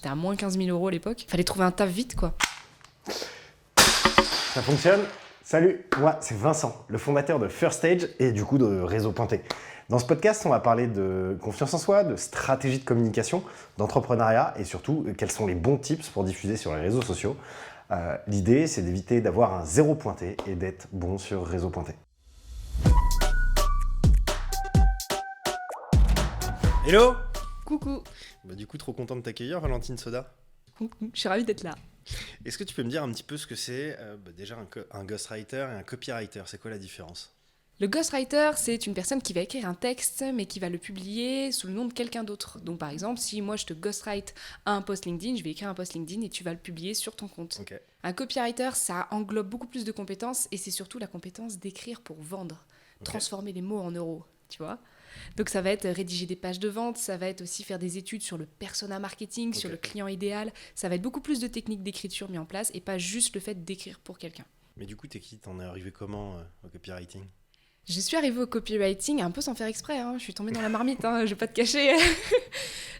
j'étais à moins 15 000 € à l'époque. Fallait trouver un taf vite, quoi. Ça fonctionne? Salut, moi c'est Vincent, le fondateur de First Stage et du coup de Réseau Pointé. Dans ce podcast, on va parler de confiance en soi, de stratégie de communication, d'entrepreneuriat et surtout quels sont les bons tips pour diffuser sur les réseaux sociaux. L'idée, c'est d'éviter d'avoir un zéro pointé et d'être bon sur Réseau Pointé. Hello! Coucou. Du coup, trop content de t'accueillir, Valentine Soda. Coucou. Je suis ravie d'être là. Est-ce que tu peux me dire un petit peu ce que c'est déjà un ghostwriter et un copywriter? C'est quoi la différence? Le ghostwriter, c'est une personne qui va écrire un texte, mais qui va le publier sous le nom de quelqu'un d'autre. Donc par exemple, si moi je te ghostwrite un post LinkedIn, je vais écrire un post LinkedIn et tu vas le publier sur ton compte. Ok. Un copywriter, ça englobe beaucoup plus de compétences et c'est surtout la compétence d'écrire pour vendre, transformer les mots en euros, tu vois. Donc ça va être rédiger des pages de vente, ça va être aussi faire des études sur le persona marketing, sur le client idéal. Ça va être beaucoup plus de techniques d'écriture mises en place et pas juste le fait d'écrire pour quelqu'un. Mais du coup, t'es qui? T'en es arrivé comment au copywriting? Je suis arrivée au copywriting un peu sans faire exprès, je suis tombée dans la marmite, je vais pas te cacher.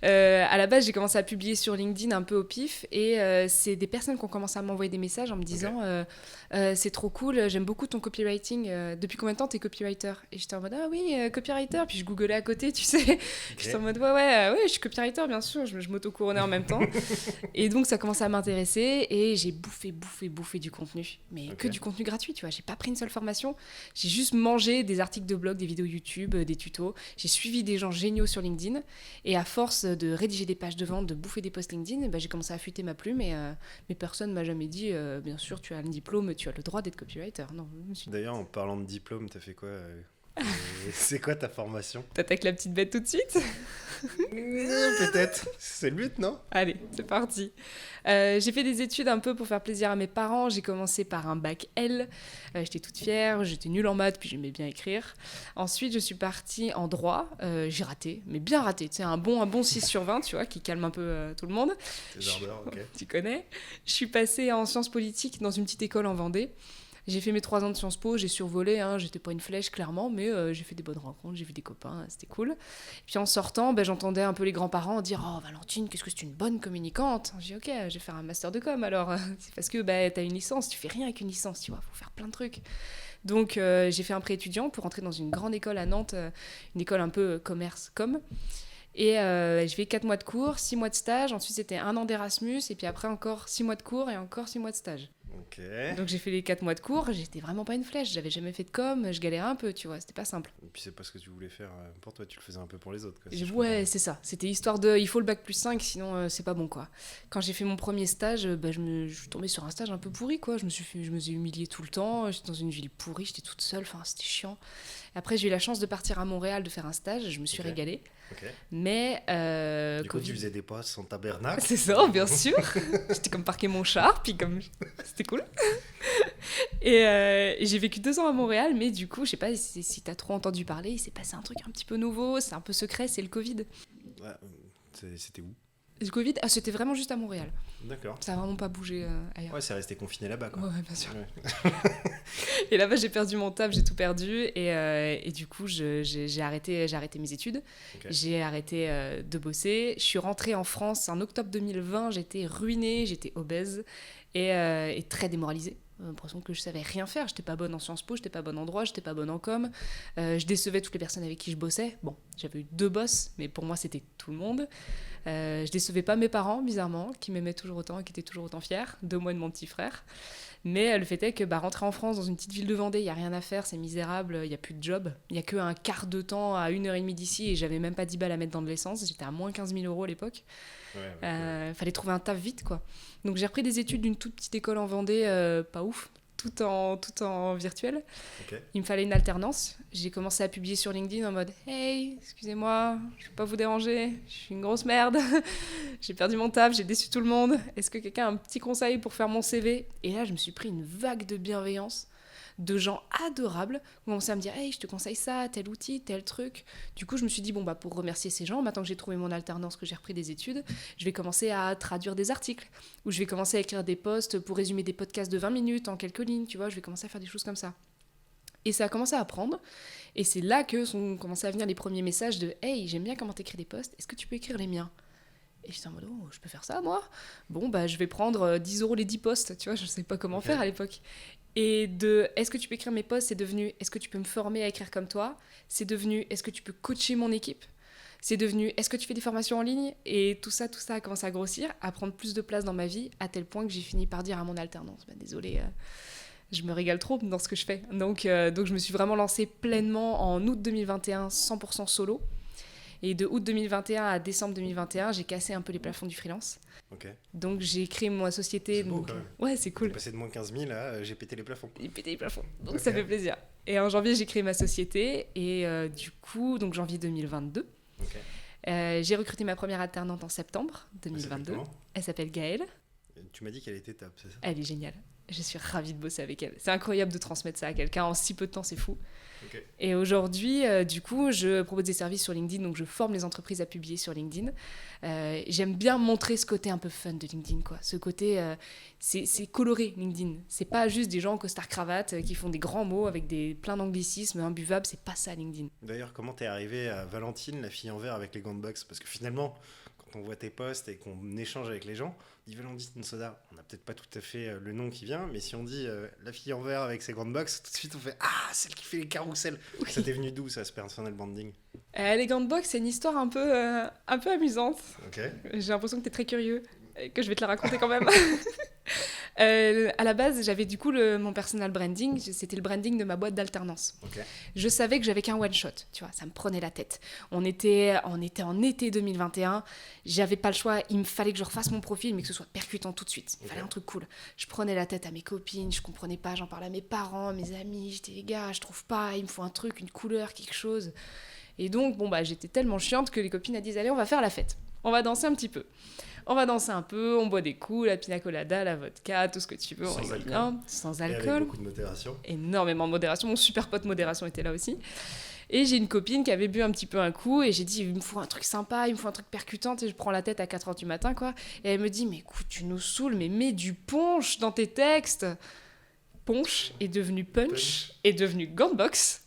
À la base, j'ai commencé à publier sur LinkedIn un peu au pif et c'est des personnes qui ont commencé à m'envoyer des messages en me disant c'est trop cool, j'aime beaucoup ton copywriting, depuis combien de temps t'es copywriter? Et j'étais en mode ah oui, copywriter, puis je googlais à côté, tu sais. J'étais en mode ouais, je suis copywriter bien sûr, je m'auto-couronnais en même temps. Et donc ça commençait à m'intéresser et j'ai bouffé du contenu, mais que du contenu gratuit, tu vois. J'ai pas pris une seule formation, j'ai juste mangé des articles de blog, des vidéos YouTube, des tutos. J'ai suivi des gens géniaux sur LinkedIn et à force de rédiger des pages de vente, de bouffer des posts LinkedIn, j'ai commencé à affûter ma plume et mais personne m'a jamais dit bien sûr tu as un diplôme, tu as le droit d'être copywriter. Non, D'ailleurs, en parlant de diplôme, t'as fait quoi c'est quoi ta formation? T'attaques la petite bête tout de suite? Peut-être. C'est le but, non? Allez, c'est parti. J'ai fait des études un peu pour faire plaisir à mes parents. J'ai commencé par un bac L. J'étais toute fière, j'étais nulle en maths, puis j'aimais bien écrire. Ensuite, je suis partie en droit. J'ai raté, mais bien raté. Tu sais, un bon 6 sur 20, tu vois, qui calme un peu tout le monde. Tes ardeurs, ok. Tu connais. Je suis passée en sciences politiques dans une petite école en Vendée. J'ai fait mes 3 ans de Sciences Po, j'ai survolé, j'étais pas une flèche clairement, mais j'ai fait des bonnes rencontres, j'ai vu des copains, c'était cool. Et puis en sortant, j'entendais un peu les grands-parents dire « Oh Valentine, qu'est-ce que c'est une bonne communicante ?» J'ai dit « Ok, je vais faire un master de com alors. » C'est parce que t'as une licence, tu fais rien avec une licence, tu vois, faut faire plein de trucs. Donc j'ai fait un pré étudiant pour entrer dans une grande école à Nantes, une école un peu commerce com. Et j'ai fait 4 mois de cours, 6 mois de stage, ensuite c'était 1 an d'Erasmus, et puis après encore 6 mois de cours et encore 6 mois de stage. Ok. Donc j'ai fait les 4 mois de cours, j'étais vraiment pas une flèche, j'avais jamais fait de com, je galérais un peu, tu vois, c'était pas simple. Et puis c'est pas ce que tu voulais faire pour toi, tu le faisais un peu pour les autres, quoi. Ouais, c'est ça, c'était histoire de, il faut le bac plus 5, sinon c'est pas bon, quoi. Quand j'ai fait mon premier stage, je suis tombée sur un stage un peu pourri, quoi, je me suis humiliée tout le temps, j'étais dans une ville pourrie, j'étais toute seule, c'était chiant. Après j'ai eu la chance de partir à Montréal, de faire un stage, je me suis régalée. Okay. Mais du coup, tu faisais des postes en tabernacle. C'est ça, bien sûr. J'étais comme parquer mon char, puis comme c'était cool. Et j'ai vécu 2 ans à Montréal, mais du coup, je sais pas si t'as trop entendu parler, il s'est passé un truc un petit peu nouveau, c'est un peu secret, c'est le Covid. Ouais, c'était où? Le Covid, c'était vraiment juste à Montréal. D'accord. Ça a vraiment pas bougé ailleurs. Ouais, c'est resté confiné là-bas, quoi. Ouais, bien sûr. Ouais. Et là-bas, j'ai perdu mon taf, j'ai tout perdu. Et du coup, j'ai arrêté mes études. Okay. J'ai arrêté de bosser. Je suis rentrée en France en octobre 2020. J'étais ruinée, j'étais obèse et très démoralisée. J'ai l'impression que je savais rien faire. J'étais pas bonne en Sciences Po, j'étais pas bonne en droit, j'étais pas bonne en com. Je décevais toutes les personnes avec qui je bossais. Bon, j'avais eu 2 boss, mais pour moi, c'était tout le monde. Je décevais pas mes parents, bizarrement, qui m'aimaient toujours autant et qui étaient toujours autant fiers de moi et de mon petit frère. Mais le fait est que rentrer en France, dans une petite ville de Vendée, il n'y a rien à faire, c'est misérable, il n'y a plus de job. Il n'y a qu'un quart de temps à 1h30 d'ici et j'avais même pas 10 balles à mettre dans de l'essence. J'étais à moins 15 000 € à l'époque. Fallait trouver un taf vite, quoi. Donc j'ai repris des études d'une toute petite école en Vendée, pas ouf, tout en virtuel. Okay. Il me fallait une alternance. J'ai commencé à publier sur LinkedIn en mode « Hey, excusez-moi, je ne vais pas vous déranger, je suis une grosse merde. J'ai perdu mon taf, j'ai déçu tout le monde. Est-ce que quelqu'un a un petit conseil pour faire mon CV ?» Et là, je me suis pris une vague de bienveillance, de gens adorables qui ont commencé à me dire « Hey, je te conseille ça, tel outil, tel truc. » Du coup, je me suis dit « Bon, pour remercier ces gens, maintenant que j'ai trouvé mon alternance, que j'ai repris des études, je vais commencer à traduire des articles ou je vais commencer à écrire des posts pour résumer des podcasts de 20 minutes en quelques lignes, tu vois, je vais commencer à faire des choses comme ça. » Et ça a commencé à prendre. Et c'est là que sont commencés à venir les premiers messages de « Hey, j'aime bien comment t'écris des posts, est-ce que tu peux écrire les miens ?» Et j'étais en mode, oh, je peux faire ça, moi? Bon, bah, je vais prendre 10 € les 10 posts, tu vois, je ne sais pas comment faire à l'époque. Et de est-ce que tu peux écrire mes posts, c'est devenu est-ce que tu peux me former à écrire comme toi? C'est devenu est-ce que tu peux coacher mon équipe? C'est devenu est-ce que tu fais des formations en ligne? Et tout ça a commencé à grossir, à prendre plus de place dans ma vie, à tel point que j'ai fini par dire à mon alternance, bah, désolée, je me régale trop dans ce que je fais. Donc je me suis vraiment lancée pleinement en août 2021, 100% solo. Et de août 2021 à décembre 2021, j'ai cassé un peu les plafonds du freelance. Ok. Donc j'ai créé ma société. C'est beau, quand même. Ouais, c'est cool. J'ai passé de moins 15 000 à j'ai pété les plafonds. J'ai pété les plafonds. Donc ça fait plaisir. Et en janvier, j'ai créé ma société. Et du coup, donc janvier 2022, j'ai recruté ma première alternante en septembre 2022. Elle s'appelle Gaëlle. Tu m'as dit qu'elle était top, c'est ça? Elle est géniale. Je suis ravie de bosser avec elle. C'est incroyable de transmettre ça à quelqu'un en si peu de temps, c'est fou. Et aujourd'hui, du coup, je propose des services sur LinkedIn, donc je forme les entreprises à publier sur LinkedIn. J'aime bien montrer ce côté un peu fun de LinkedIn, quoi. Ce côté, c'est coloré, LinkedIn. C'est pas juste des gens en costard-cravate qui font des grands mots avec plein d'anglicismes imbuvables, c'est pas ça, LinkedIn. D'ailleurs, comment t'es arrivée à Valentine, la fille en vert avec les gants de boxe? Parce que finalement, quand on voit tes posts et qu'on échange avec les gens, on dit Valentine Soda, on n'a peut-être pas tout à fait le nom qui vient, mais si on dit la fille en vert avec ses gants de boxe, tout de suite on fait ah, celle qui fait les carousels. Oui. Ça t'est venu d'où, ça, ce personal branding? Les gants de boxe, c'est une histoire un peu amusante. Okay. J'ai l'impression que t'es très curieux, et que je vais te la raconter quand même. À la base, j'avais du coup mon personal branding, c'était le branding de ma boîte d'alternance. Okay. Je savais que j'avais qu'un one shot, tu vois, ça me prenait la tête. On était en été 2021, j'avais pas le choix, il me fallait que je refasse mon profil, mais que ce soit percutant tout de suite. Il fallait un truc cool. Je prenais la tête à mes copines, je comprenais pas, j'en parlais à mes parents, mes amis, j'étais les gars, je trouve pas, il me faut un truc, une couleur, quelque chose. Et donc, j'étais tellement chiante que les copines elles disent allez, on va faire la fête, on va danser un petit peu. On va danser un peu, on boit des coups, la pina colada, la vodka, tout ce que tu veux, on rigole bien, sans alcool. Et avec beaucoup de modération. Énormément de modération, mon super pote modération était là aussi. Et j'ai une copine qui avait bu un petit peu un coup et j'ai dit il me faut un truc sympa, il me faut un truc percutant, et je prends la tête à 4h du matin quoi. Et elle me dit mais écoute, tu nous saoules, mais mets du punch dans tes textes. Punch est devenu punch, est devenu gantbox,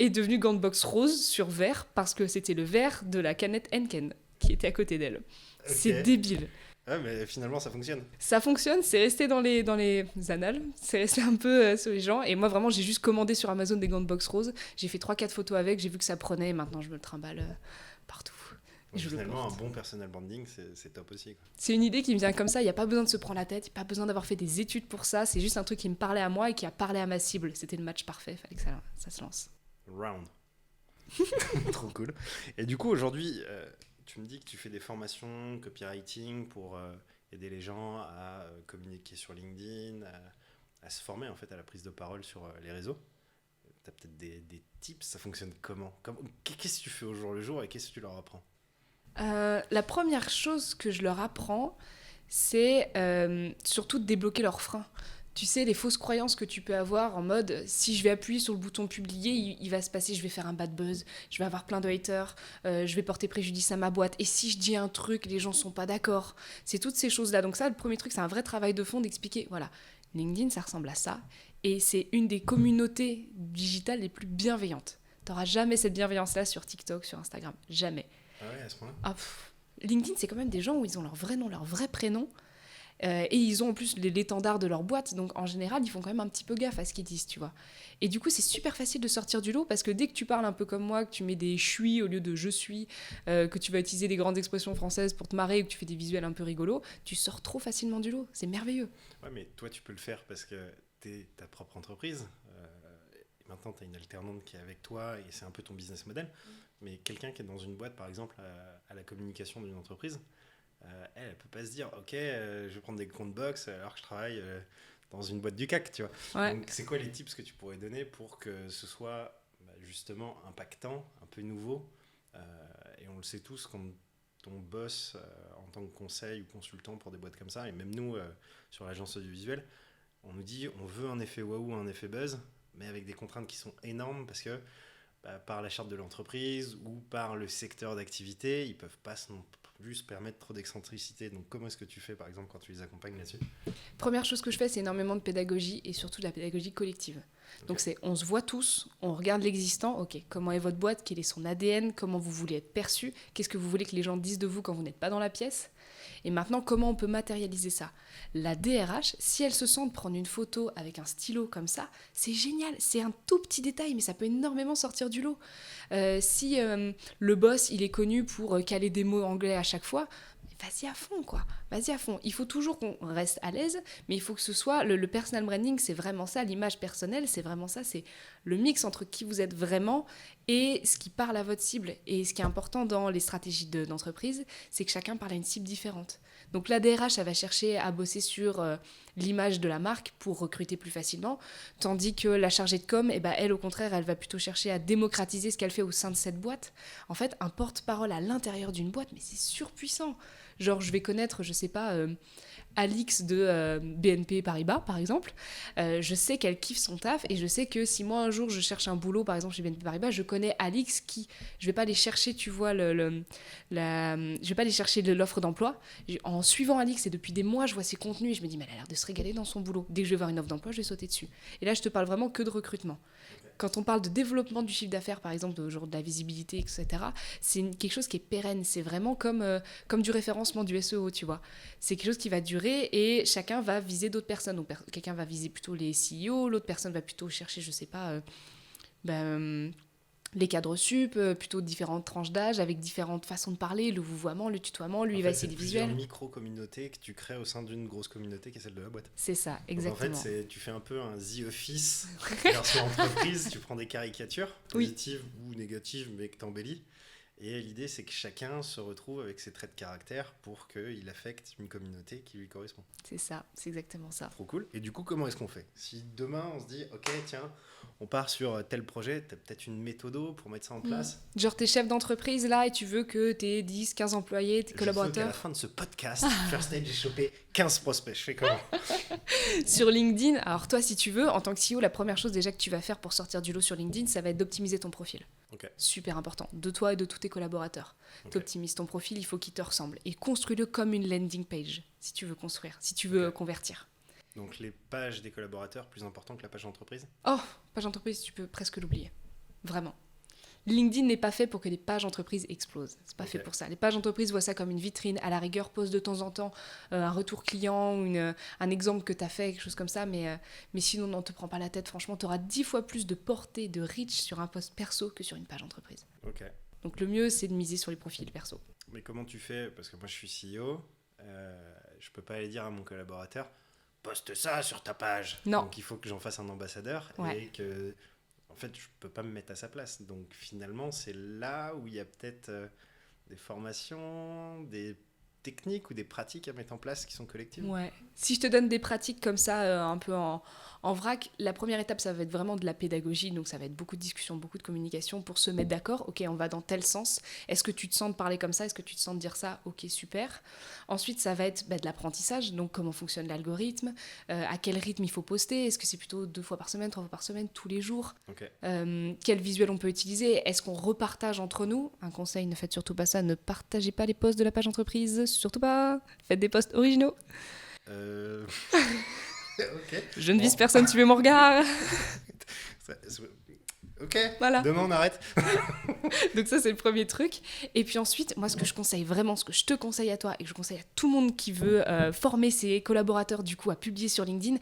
est devenu gantbox rose sur verre parce que c'était le verre de la canette Henken qui était à côté d'elle. Okay. C'est débile. Ouais, mais finalement, ça fonctionne. Ça fonctionne, c'est resté dans les annales, c'est resté un peu sur les gens. Et moi, vraiment, j'ai juste commandé sur Amazon des gants de boxe roses. J'ai fait 3-4 photos avec, j'ai vu que ça prenait, et maintenant, je me le trimballe partout. Finalement, un bon personal branding, c'est top aussi, quoi. C'est une idée qui me vient comme ça, il n'y a pas besoin de se prendre la tête, il n'y a pas besoin d'avoir fait des études pour ça. C'est juste un truc qui me parlait à moi et qui a parlé à ma cible. C'était le match parfait, il fallait que ça se lance. Round. Trop cool. Et du coup, aujourd'hui... tu me dis que tu fais des formations copywriting pour aider les gens à communiquer sur LinkedIn, à se former en fait à la prise de parole sur les réseaux. Tu as peut-être des tips, ça fonctionne comment? Qu'est-ce que tu fais au jour le jour et qu'est-ce que tu leur apprends? La première chose que je leur apprends, c'est surtout de débloquer leurs freins. Tu sais, les fausses croyances que tu peux avoir en mode si je vais appuyer sur le bouton publier, il va se passer, je vais faire un bad buzz, je vais avoir plein de haters, je vais porter préjudice à ma boîte. Et si je dis un truc, les gens sont pas d'accord. C'est toutes ces choses-là. Donc ça, le premier truc, c'est un vrai travail de fond d'expliquer, voilà, LinkedIn, ça ressemble à ça. Et c'est une des communautés digitales les plus bienveillantes. T'auras jamais cette bienveillance-là sur TikTok, sur Instagram. Jamais. Ah ouais, à ce point-là. LinkedIn, c'est quand même des gens où ils ont leur vrai nom, leur vrai prénom. Et ils ont en plus l'étendard de leur boîte, donc en général, ils font quand même un petit peu gaffe à ce qu'ils disent, tu vois. Et du coup, c'est super facile de sortir du lot, parce que dès que tu parles un peu comme moi, que tu mets des « je suis » au lieu de « je suis », que tu vas utiliser des grandes expressions françaises pour te marrer, ou que tu fais des visuels un peu rigolos, tu sors trop facilement du lot. C'est merveilleux. Ouais, mais toi, tu peux le faire parce que t'es ta propre entreprise. Et maintenant, t'as une alternante qui est avec toi, et c'est un peu ton business model. Mais quelqu'un qui est dans une boîte, par exemple, à la communication d'une entreprise, elle peut pas se dire ok, je vais prendre des comptes box alors que je travaille dans une boîte du CAC, tu vois. Ouais. Donc c'est quoi les tips que tu pourrais donner pour que ce soit justement impactant, un peu nouveau, et on le sait tous quand on bosse en tant que conseil ou consultant pour des boîtes comme ça, et même nous sur l'agence audiovisuelle, on nous dit on veut un effet waouh, un effet buzz, mais avec des contraintes qui sont énormes parce que par la charte de l'entreprise ou par le secteur d'activité, ils peuvent pas non plus se permettre trop d'excentricité. Donc comment est-ce que tu fais par exemple quand tu les accompagnes là-dessus? Première chose que je fais, c'est énormément de pédagogie et surtout de la pédagogie collective. Okay. Donc c'est on se voit tous, on regarde l'existant, ok, comment est votre boîte, quel est son ADN, comment vous voulez être perçu, qu'est-ce que vous voulez que les gens disent de vous quand vous n'êtes pas dans la pièce. Et maintenant, comment on peut matérialiser ça ? La DRH, si elle se sent de prendre une photo avec un stylo comme ça, c'est génial. C'est un tout petit détail, mais ça peut énormément sortir du lot. Si le boss, il est connu pour caler des mots anglais à chaque fois, vas-y à fond, quoi. Vas-y à fond. Il faut toujours qu'on reste à l'aise, mais il faut que ce soit... Le personal branding, c'est vraiment ça. L'image personnelle, c'est vraiment ça. C'est le mix entre qui vous êtes vraiment et ce qui parle à votre cible. Et ce qui est important dans les stratégies d'entreprise, c'est que chacun parle à une cible différente. Donc la DRH, elle va chercher à bosser sur l'image de la marque pour recruter plus facilement, tandis que la chargée de com, elle, au contraire, elle va plutôt chercher à démocratiser ce qu'elle fait au sein de cette boîte. En fait, un porte-parole à l'intérieur d'une boîte, mais c'est surpuissant. Genre, je vais connaître, je sais pas, Alix de BNP Paribas, par exemple. Je sais qu'elle kiffe son taf et je sais que si moi, un jour, je cherche un boulot, par exemple, chez BNP Paribas, je connais Alix qui... Je vais pas aller chercher, tu vois, je vais pas aller chercher l'offre d'emploi. En suivant Alix, et depuis des mois, je vois ses contenus et je me dis, mais elle a l'air de se régaler dans son boulot. Dès que je vais voir une offre d'emploi, je vais sauter dessus. Et là, je te parle vraiment que de recrutement. Quand on parle de développement du chiffre d'affaires, par exemple, de la visibilité, etc., c'est quelque chose qui est pérenne. C'est vraiment comme du référencement du SEO, tu vois. C'est quelque chose qui va durer et chacun va viser d'autres personnes. Donc, quelqu'un va viser plutôt les CEO, l'autre personne va plutôt chercher, je sais pas, les cadres sup, plutôt différentes tranches d'âge, avec différentes façons de parler, le vouvoiement, le tutoiement, lui, il va essayer des visuels. C'est plusieurs micro-communautés que tu crées au sein d'une grosse communauté qui est celle de la boîte. C'est ça, exactement. Donc en fait, tu fais un peu un The Office version entreprise, tu prends des caricatures, positives ou négatives, mais que tu embellis. Et l'idée, c'est que chacun se retrouve avec ses traits de caractère pour qu'il affecte une communauté qui lui correspond. C'est ça, c'est exactement ça. Trop cool. Et du coup, comment est-ce qu'on fait ? Si demain, on se dit, ok, tiens, on part sur tel projet, tu as peut-être une méthode pour mettre ça en place. Genre, t'es chef d'entreprise, là, et tu veux que t'aies 10, 15 employés, tes collaborateurs. À la fin de ce podcast, First Stage, j'ai chopé 15 prospects. Je fais comment ? Sur LinkedIn, alors toi, si tu veux, en tant que CEO, la première chose déjà que tu vas faire pour sortir du lot sur LinkedIn, ça va être d'optimiser ton profil. Okay. Super important, de toi et de tous tes collaborateurs. Okay. T'optimises ton profil, il faut qu'il te ressemble. Et construis-le comme une landing page, si tu veux construire, si tu veux convertir. Donc les pages des collaborateurs, plus important que la page d'entreprise ? Oh, page d'entreprise, tu peux presque l'oublier. Vraiment. LinkedIn n'est pas fait pour que les pages entreprises explosent. C'est pas fait pour ça. Les pages entreprises voient ça comme une vitrine. À la rigueur, pose de temps en temps un retour client ou un exemple que tu as fait, quelque chose comme ça. Mais sinon, ne te prends pas la tête. Franchement, tu auras 10 fois plus de portée, de reach sur un post perso que sur une page entreprise. Ok. Donc le mieux, c'est de miser sur les profils perso. Mais comment tu fais ? Parce que moi, je suis CEO. Je peux pas aller dire à mon collaborateur, poste ça sur ta page. Non. Donc il faut que j'en fasse un ambassadeur et que... En fait, je peux pas me mettre à sa place. Donc finalement, c'est là où il y a peut-être des formations, des techniques ou des pratiques à mettre en place qui sont collectives. Ouais. Si je te donne des pratiques comme ça, un peu en vrac, la première étape, ça va être vraiment de la pédagogie. Donc ça va être beaucoup de discussions, beaucoup de communication pour se mettre d'accord. Ok, on va dans tel sens. Est-ce que tu te sens de parler comme ça ? Est-ce que tu te sens de dire ça ? Ok, super. Ensuite, ça va être de l'apprentissage. Donc comment fonctionne l'algorithme ? À quel rythme il faut poster ? Est-ce que c'est plutôt 2 fois par semaine, 3 fois par semaine, tous les jours ? Quel visuel on peut utiliser ? Est-ce qu'on repartage entre nous ? Un conseil, ne faites surtout pas ça. Ne partagez pas les posts de la page entreprise. Surtout pas. Faites des posts originaux. Okay. Je ne vise personne, tu veux mon regard. Ok, voilà. Demain on arrête. Donc ça, c'est le premier truc. Et puis ensuite, moi, ce que je conseille vraiment, ce que je te conseille à toi et que je conseille à tout le monde qui veut former ses collaborateurs du coup à publier sur LinkedIn,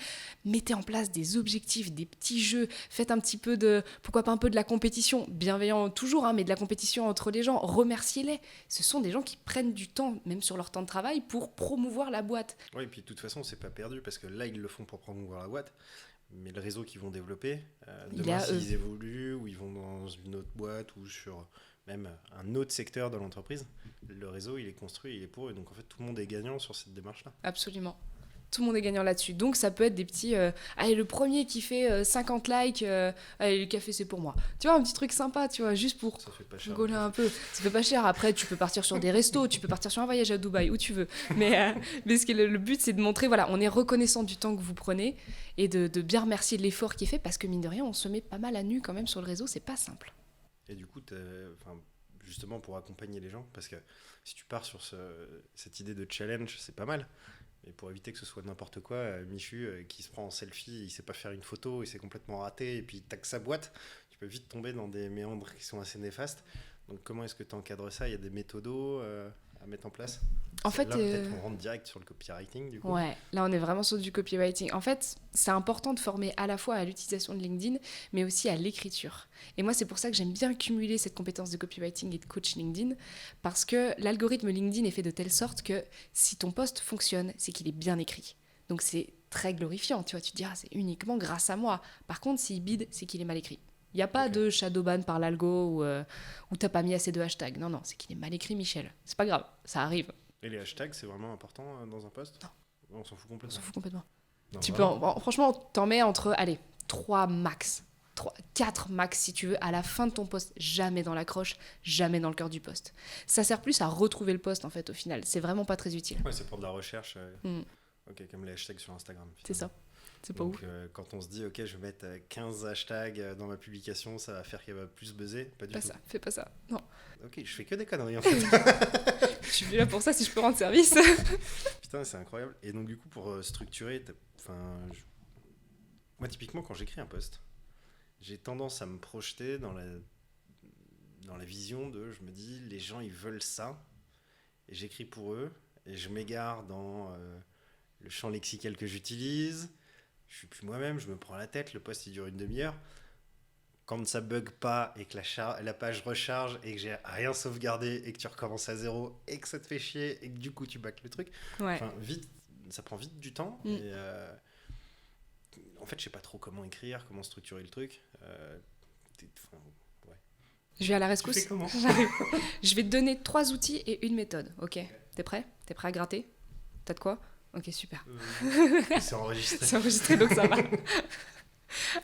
mettez en place des objectifs, des petits jeux, faites un petit peu pourquoi pas un peu de la compétition, bienveillant toujours, hein, mais de la compétition entre les gens, remerciez-les. Ce sont des gens qui prennent du temps, même sur leur temps de travail, pour promouvoir la boîte. Oui, et puis de toute façon, c'est pas perdu parce que là, ils le font pour promouvoir la boîte. Mais le réseau qu'ils vont développer, demain, s'ils évoluent ou ils vont dans une autre boîte ou sur même un autre secteur de l'entreprise, le réseau, il est construit, il est pour eux. Donc, en fait, tout le monde est gagnant sur cette démarche-là. Absolument. Tout le monde est gagnant là-dessus. Donc, ça peut être des petits... allez, le premier qui fait 50 likes, allez, le café, c'est pour moi. Tu vois, un petit truc sympa, tu vois, juste pour rigoler un peu. Ça fait pas cher. Après, tu peux partir sur des restos, tu peux partir sur un voyage à Dubaï, où tu veux. Mais le but, c'est de montrer, voilà, on est reconnaissant du temps que vous prenez et de bien remercier de l'effort qui est fait parce que, mine de rien, on se met pas mal à nu quand même sur le réseau. C'est pas simple. Et du coup, justement, pour accompagner les gens, parce que si tu pars sur cette idée de challenge, c'est pas mal. Mais pour éviter que ce soit n'importe quoi, Michu qui se prend en selfie, il sait pas faire une photo, il s'est complètement raté, et puis il taque sa boîte, tu peux vite tomber dans des méandres qui sont assez néfastes. Donc comment est-ce que tu encadres ça ? Il y a des méthodos à mettre en place ? En fait, là, peut-être on rentre direct sur le copywriting, du coup. Ouais, là on est vraiment sur du copywriting. En fait, c'est important de former à la fois à l'utilisation de LinkedIn, mais aussi à l'écriture. Et moi, c'est pour ça que j'aime bien cumuler cette compétence de copywriting et de coach LinkedIn, parce que l'algorithme LinkedIn est fait de telle sorte que si ton post fonctionne, c'est qu'il est bien écrit. Donc c'est très glorifiant, tu vois, tu te dis, ah, c'est uniquement grâce à moi. Par contre, s'il bide, c'est qu'il est mal écrit. Il n'y a pas de shadowban par l'algo ou t'as pas mis assez de hashtags. Non, non, c'est qu'il est mal écrit, Michel. C'est pas grave, ça arrive. Et les hashtags, c'est vraiment important dans un post? Non. On s'en fout complètement. On s'en fout complètement. Non, Tu peux franchement, t'en mets entre, allez, 3 max. 4 max si tu veux, à la fin de ton post, jamais dans l'accroche, jamais dans le cœur du post. Ça sert plus à retrouver le post en fait au final, c'est vraiment pas très utile. Ouais, c'est pour de la recherche. Ok, comme les hashtags sur Instagram. C'est ça, c'est pas ouf. Quand on se dit, ok, je vais mettre 15 hashtags dans ma publication, ça va faire qu'elle va plus buzzer, pas du tout. Ça, fais pas ça, non. Ok, je fais que des conneries en fait. Je suis là pour ça si je peux rendre service. Putain, c'est incroyable. Et donc du coup, pour structurer, moi typiquement quand j'écris un post, j'ai tendance à me projeter dans la vision de, je me dis, les gens ils veulent ça, et j'écris pour eux, et je m'égare dans le champ lexical que j'utilise, je suis plus moi-même, je me prends la tête, le post il dure une demi-heure. Quand ça bug pas et que la page recharge et que j'ai rien sauvegardé et que tu recommences à zéro et que ça te fait chier et que du coup tu bâcles le truc, vite, ça prend vite du temps. Et, en fait, je sais pas trop comment écrire, comment structurer le truc. Je vais à la rescousse. Tu fais comment? J'arrive. Je vais te donner 3 outils et une méthode. Ok. T'es prêt? T'es prêt à gratter? T'as de quoi? Ok, super. C'est enregistré. C'est enregistré, donc ça va.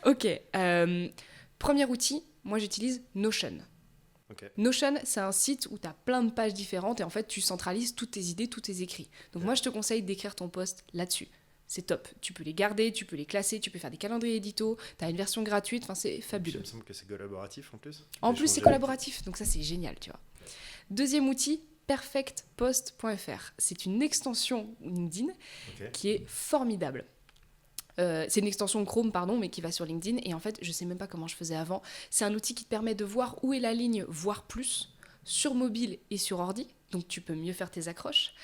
Ok. Premier outil, moi j'utilise Notion. Okay. Notion, c'est un site où tu as plein de pages différentes et en fait tu centralises toutes tes idées, tous tes écrits. Donc moi je te conseille d'écrire ton post là-dessus. C'est top. Tu peux les garder, tu peux les classer, tu peux faire des calendriers édito, tu as une version gratuite, enfin c'est fabuleux. Il me semble que c'est collaboratif en plus. En plus c'est collaboratif, donc ça c'est génial, tu vois. Deuxième outil, perfectpost.fr. C'est une extension LinkedIn qui est formidable. C'est une extension Chrome, mais qui va sur LinkedIn. Et en fait, je sais même pas comment je faisais avant. C'est un outil qui te permet de voir où est la ligne, voire plus, sur mobile et sur ordi. Donc, tu peux mieux faire tes accroches.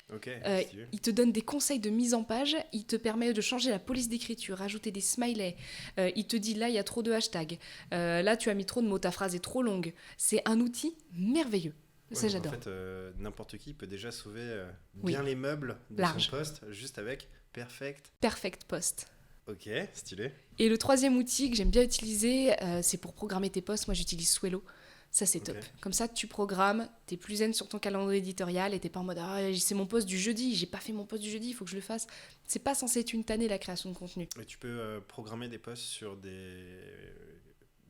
Il te donne des conseils de mise en page. Il te permet de changer la police d'écriture, ajouter des smileys. Il te dit, là, il y a trop de hashtags. Là, tu as mis trop de mots, ta phrase est trop longue. C'est un outil merveilleux. Ça, j'adore. En fait, n'importe qui peut déjà sauver bien les meubles de son post juste avec Perfect Post. Ok, stylé. Et le troisième outil que j'aime bien utiliser, c'est pour programmer tes posts. Moi, j'utilise Swello. Ça, c'est top. Comme ça, tu programmes, t'es plus zen sur ton calendrier éditorial et t'es pas en mode « Ah, c'est mon post du jeudi, j'ai pas fait mon post du jeudi, il faut que je le fasse. » C'est pas censé être une tannée, la création de contenu. Et tu peux programmer des posts sur des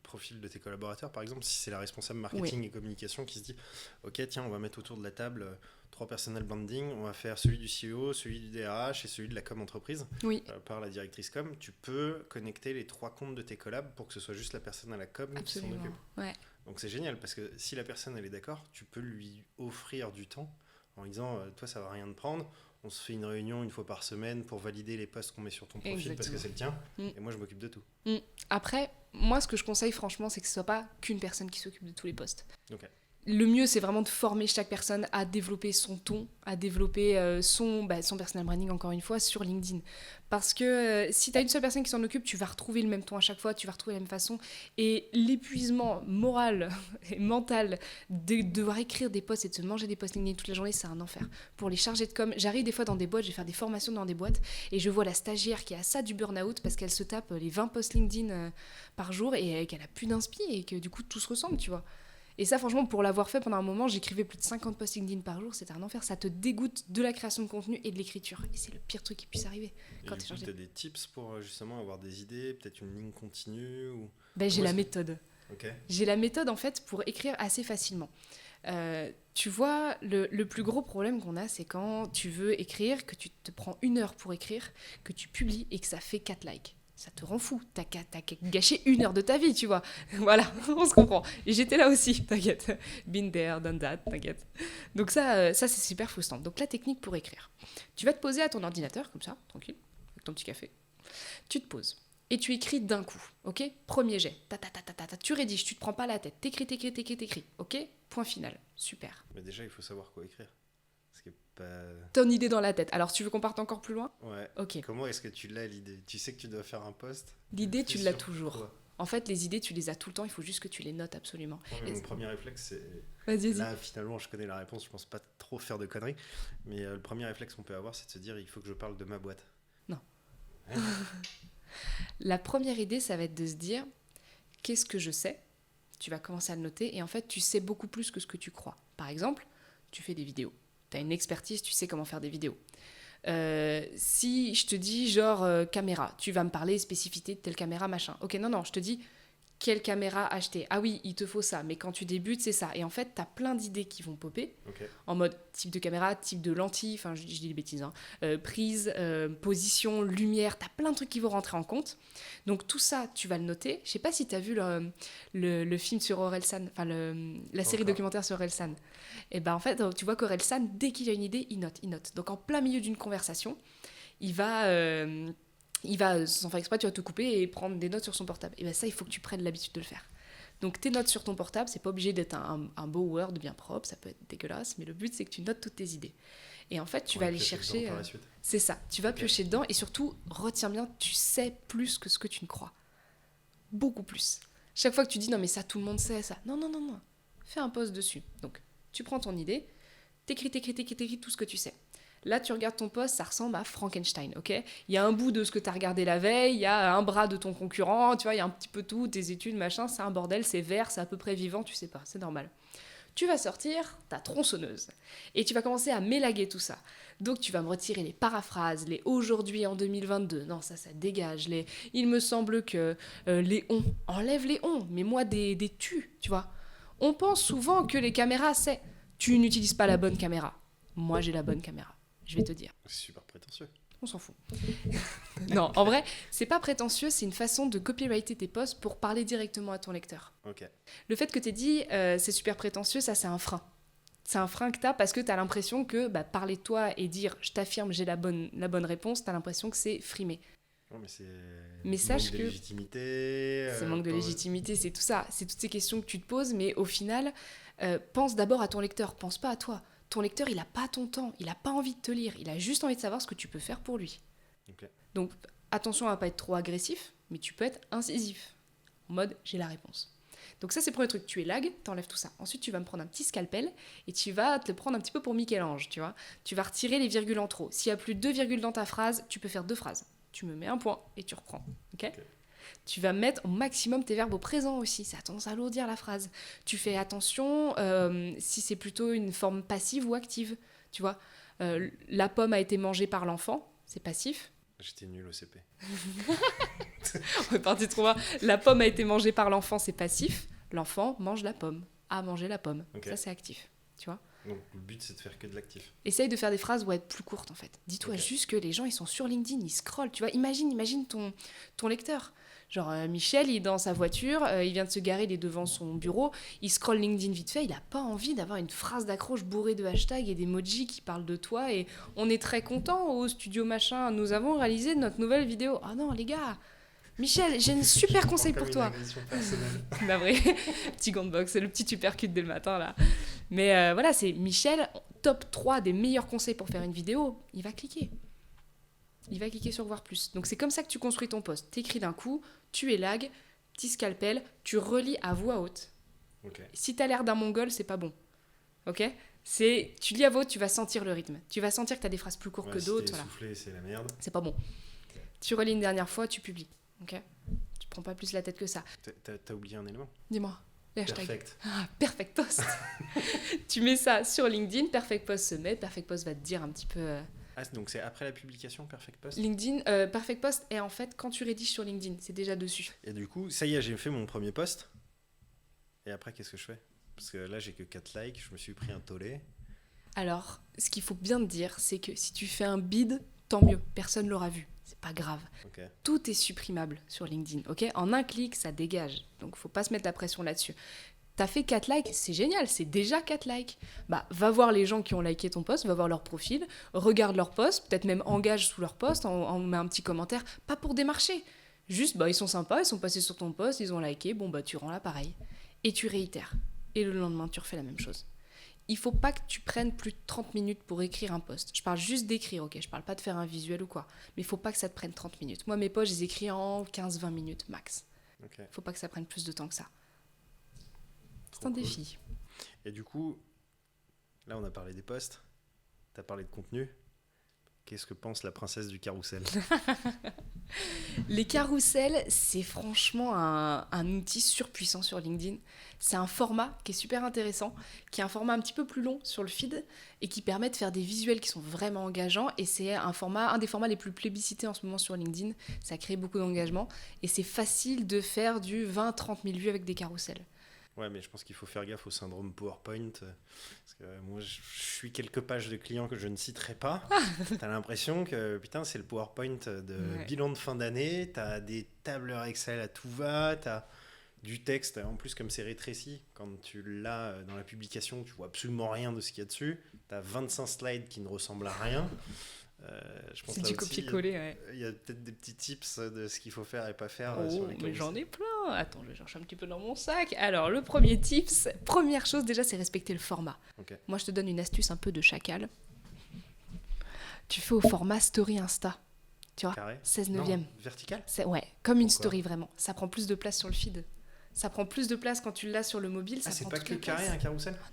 profils de tes collaborateurs, par exemple, si c'est la responsable marketing et communication qui se dit « Ok, tiens, on va mettre autour de la table 3 personal branding, on va faire celui du CEO, celui du DRH et celui de la com entreprise par la directrice com. » Tu peux connecter les 3 comptes de tes collabs pour que ce soit juste la personne à la com qui s'en occupe. Ouais. Donc c'est génial parce que si la personne elle est d'accord, tu peux lui offrir du temps en disant toi ça va rien te prendre, on se fait une réunion une fois par semaine pour valider les posts qu'on met sur ton profil parce que c'est le tien et moi je m'occupe de tout. Après, moi ce que je conseille franchement c'est que ce soit pas qu'une personne qui s'occupe de tous les posts. Okay. Le mieux, c'est vraiment de former chaque personne à développer son ton, à développer son personal branding, encore une fois, sur LinkedIn. Parce que si tu as une seule personne qui s'en occupe, tu vas retrouver le même ton à chaque fois, tu vas retrouver la même façon. Et l'épuisement moral et mental de devoir écrire des posts et de se manger des posts LinkedIn toute la journée, c'est un enfer. Pour les chargés de com, j'arrive des fois dans des boîtes, je vais faire des formations dans des boîtes, et je vois la stagiaire qui a ça du burn-out parce qu'elle se tape les 20 posts LinkedIn par jour et qu'elle a plus d'inspi et que du coup tout se ressemble, tu vois. Et ça, franchement, pour l'avoir fait pendant un moment, j'écrivais plus de 50 posts LinkedIn par jour. C'était un enfer. Ça te dégoûte de la création de contenu et de l'écriture. Et c'est le pire truc qui puisse arriver. Quand tu as des tips pour justement avoir des idées, peut-être une ligne continue ou... J'ai la méthode. Okay. J'ai la méthode, en fait, pour écrire assez facilement. Tu vois, le plus gros problème qu'on a, c'est quand tu veux écrire, que tu te prends 1 heure pour écrire, que tu publies et que ça fait 4 likes. Ça te rend fou, t'as gâché 1 heure de ta vie, tu vois. Voilà, on se comprend. Et j'étais là aussi, t'inquiète. Been there, done that, t'inquiète. Donc ça c'est super frustrant. Donc la technique pour écrire. Tu vas te poser à ton ordinateur, comme ça, tranquille, avec ton petit café. Tu te poses et tu écris d'un coup, ok ? Premier jet, tu rédiges, tu te prends pas la tête, t'écris, ok ? Point final, super. Mais déjà, il faut savoir quoi écrire. que pas... Ton idée dans la tête. Alors, tu veux qu'on parte encore plus loin ? Ouais. Ok. Comment est-ce que tu l'as, l'idée ? Tu sais que tu dois faire un post ? L'idée, tu C'est l'as sur toujours. quoi ? En fait, les idées, tu les as tout le temps. Il faut juste que tu les notes absolument. Ouais, mais mon premier réflexe, c'est... Vas-y. Là, finalement, je connais la réponse. Je pense pas trop faire de conneries. Mais le premier réflexe qu'on peut avoir, c'est de se dire, il faut que je parle de ma boîte. Non. Ouais. La première idée, ça va être de se dire, qu'est-ce que je sais ? Tu vas commencer à le noter et en fait, tu sais beaucoup plus que ce que tu crois. Par exemple, tu fais des vidéos. Tu as une expertise, tu sais comment faire des vidéos. Si je te dis genre caméra, tu vas me parler spécificité de telle caméra, machin. Ok, non, je te dis quelle caméra acheter. Ah oui, il te faut ça, mais quand tu débutes, c'est ça. Et en fait, tu as plein d'idées qui vont popper Ok. en mode type de caméra, type de lentille, enfin je dis des bêtises, hein. Prise, position, lumière, tu as plein de trucs qui vont rentrer en compte. Donc tout ça, tu vas le noter. Je sais pas si tu as vu le film sur Orelsan, enfin la série documentaire sur Orelsan. Et ben en fait, tu vois qu'Orelsan, dès qu'il a une idée, il note. Donc en plein milieu d'une conversation, il va, sans faire exprès, tu vas te couper et prendre des notes sur son portable. Et bien ça, il faut que tu prennes l'habitude de le faire. Donc tes notes sur ton portable, c'est pas obligé d'être un beau Word bien propre, ça peut être dégueulasse, mais le but c'est que tu notes toutes tes idées. Et en fait, tu vas aller chercher... c'est ça, tu vas piocher dedans et surtout, retiens bien, tu sais plus que ce que tu ne crois. Beaucoup plus. Chaque fois que tu dis, non mais ça, tout le monde sait ça. Non. Fais un post dessus. Donc, tu prends ton idée, t'écris tout ce que tu sais. Là, tu regardes ton post, ça ressemble à Frankenstein, ok ? Il y a un bout de ce que tu as regardé la veille, il y a un bras de ton concurrent, tu vois, il y a un petit peu tout, tes études, machin, c'est un bordel, c'est vert, c'est à peu près vivant, tu sais pas, c'est normal. Tu vas sortir ta tronçonneuse et tu vas commencer à mélaguer tout ça. Donc, tu vas me retirer les paraphrases, les aujourd'hui en 2022, non, ça dégage, il me semble que les on, enlève les on, mets-moi des tu vois. On pense souvent que les caméras, c'est tu n'utilises pas la bonne caméra. Moi, j'ai la bonne caméra. Je vais te dire. C'est super prétentieux. On s'en fout. Non, en vrai, c'est pas prétentieux, c'est une façon de copyrighter tes posts pour parler directement à ton lecteur. Ok. Le fait que tu aies dit c'est super prétentieux, ça c'est un frein. C'est un frein que tu as parce que tu as l'impression que parler de toi et dire je t'affirme j'ai la bonne réponse, tu as l'impression que c'est frimé. Non, mais c'est... Mais sache que... légitimité. C'est manque de légitimité, c'est tout ça. C'est toutes ces questions que tu te poses, mais au final, pense d'abord à ton lecteur, pense pas à toi. Ton lecteur, il n'a pas ton temps, il n'a pas envie de te lire, il a juste envie de savoir ce que tu peux faire pour lui. Okay. Donc, attention à ne pas être trop agressif, mais tu peux être incisif, en mode « j'ai la réponse ». Donc ça, c'est le premier truc, tu élagues, t'enlèves tout ça. Ensuite, tu vas me prendre un petit scalpel et tu vas te le prendre un petit peu pour Michel-Ange, tu vois. Tu vas retirer les virgules en trop. S'il y a plus de 2 virgules dans ta phrase, tu peux faire 2 phrases. Tu me mets un point et tu reprends, ok ? Tu vas mettre au maximum tes verbes au présent aussi, ça a tendance à alourdir la phrase. Tu fais attention si c'est plutôt une forme passive ou active, tu vois. La pomme a été mangée par l'enfant, c'est passif. J'étais nul au CP. On est parti trop loin. La pomme a été mangée par l'enfant, c'est passif. L'enfant mange la pomme, a mangé la pomme. Okay. Ça, c'est actif, tu vois. Donc, le but, c'est de faire que de l'actif. Essaye de faire des phrases être plus courtes, en fait. Dis-toi juste que les gens, ils sont sur LinkedIn, ils scrollent, tu vois. Imagine ton lecteur. Genre, Michel, il est dans sa voiture, il vient de se garer, il est devant son bureau, il scrolle LinkedIn vite fait, il n'a pas envie d'avoir une phrase d'accroche bourrée de hashtags et d'emojis qui parlent de toi. Et on est très content au studio machin, nous avons réalisé notre nouvelle vidéo. Ah non, les gars, Michel, j'ai un super conseil pour toi. Bah vrai, petit gantbox, c'est le petit supercut dès le matin là. Mais voilà, c'est Michel, top 3 des meilleurs conseils pour faire une vidéo, il va cliquer. Il va cliquer sur voir plus. Donc c'est comme ça que tu construis ton post. T'écris d'un coup, tu élagues, petit scalpel, tu relis à voix haute. Okay. Si t'as l'air d'un mongol, c'est pas bon. Ok ? Tu lis à voix haute, tu vas sentir le rythme. Tu vas sentir que t'as des phrases plus courtes que d'autres. Si t'es essoufflé, c'est la merde. C'est pas bon. Tu relis une dernière fois, tu publies. Ok ? Tu prends pas plus la tête que ça. T'as oublié un élément ? Dis-moi. Les hashtags. Perfect. Ah, Perfect Post. Tu mets ça sur LinkedIn, Perfect Post se met, Perfect Post va te dire un petit peu... Ah, donc c'est après la publication, Perfect Post ? LinkedIn, Perfect Post est en fait quand tu rédiges sur LinkedIn, c'est déjà dessus. Et du coup, ça y est, j'ai fait mon premier post. Et après, qu'est-ce que je fais ? Parce que là, j'ai que 4 likes, je me suis pris un tollé. Alors, ce qu'il faut bien te dire, c'est que si tu fais un bid, tant mieux, personne l'aura vu. C'est pas grave. Okay. Tout est supprimable sur LinkedIn, ok ? En un clic, ça dégage. Donc, faut pas se mettre la pression là-dessus. T'as fait 4 likes, c'est génial, c'est déjà 4 likes. Bah, va voir les gens qui ont liké ton post, va voir leur profil, regarde leur post, peut-être même engage sous leur post, en met un petit commentaire, pas pour démarcher. Juste, ils sont sympas, ils sont passés sur ton post, ils ont liké, tu rends l'appareil. Et tu réitères. Et le lendemain, tu refais la même chose. il faut pas que tu prennes plus de 30 minutes pour écrire un post. Je parle juste d'écrire, ok? Je parle pas de faire un visuel ou quoi. Mais il faut pas que ça te prenne 30 minutes. Moi, mes posts, je les écris en 15-20 minutes max. Ok. Faut pas que ça prenne plus de temps que ça. C'est Trop un cool. défi. Et du coup, là, on a parlé des posts, tu as parlé de contenu. Qu'est-ce que pense la princesse du carrousel? Les carousels, c'est franchement un outil surpuissant sur LinkedIn. C'est un format qui est super intéressant, qui est un format un petit peu plus long sur le feed et qui permet de faire des visuels qui sont vraiment engageants. Et c'est un des formats les plus plébiscités en ce moment sur LinkedIn. Ça crée beaucoup d'engagement et c'est facile de faire du 20-30 000 vues avec des carousels. Ouais, mais je pense qu'il faut faire gaffe au syndrome PowerPoint. Parce que moi, je suis quelques pages de clients que je ne citerai pas. T'as l'impression que, putain, c'est le PowerPoint de bilan de fin d'année. T'as des tableurs Excel à tout va. T'as du texte. En plus, comme c'est rétréci, quand tu l'as dans la publication, tu vois absolument rien de ce qu'il y a dessus. T'as 25 slides qui ne ressemblent à rien. Je pense C'est là du aussi, copier-coller, ouais. Il y a peut-être des petits tips de ce qu'il faut faire et pas faire Oh, sur les mais carousels. j'en ai plein. Attends, je cherche un petit peu dans mon sac. Alors, le premier tips, première chose déjà, c'est respecter le format. Ok. Moi, je te donne une astuce un peu de chacal. Tu fais au format story Insta. Tu vois, Carré 16 Non, neuvième. vertical. Ouais, comme une Pourquoi story vraiment. Ça prend plus de place sur le feed. Ça prend plus de place quand tu l'as sur le mobile. Ça Ah, c'est prend pas toute que la carré place. un carrousel? Ah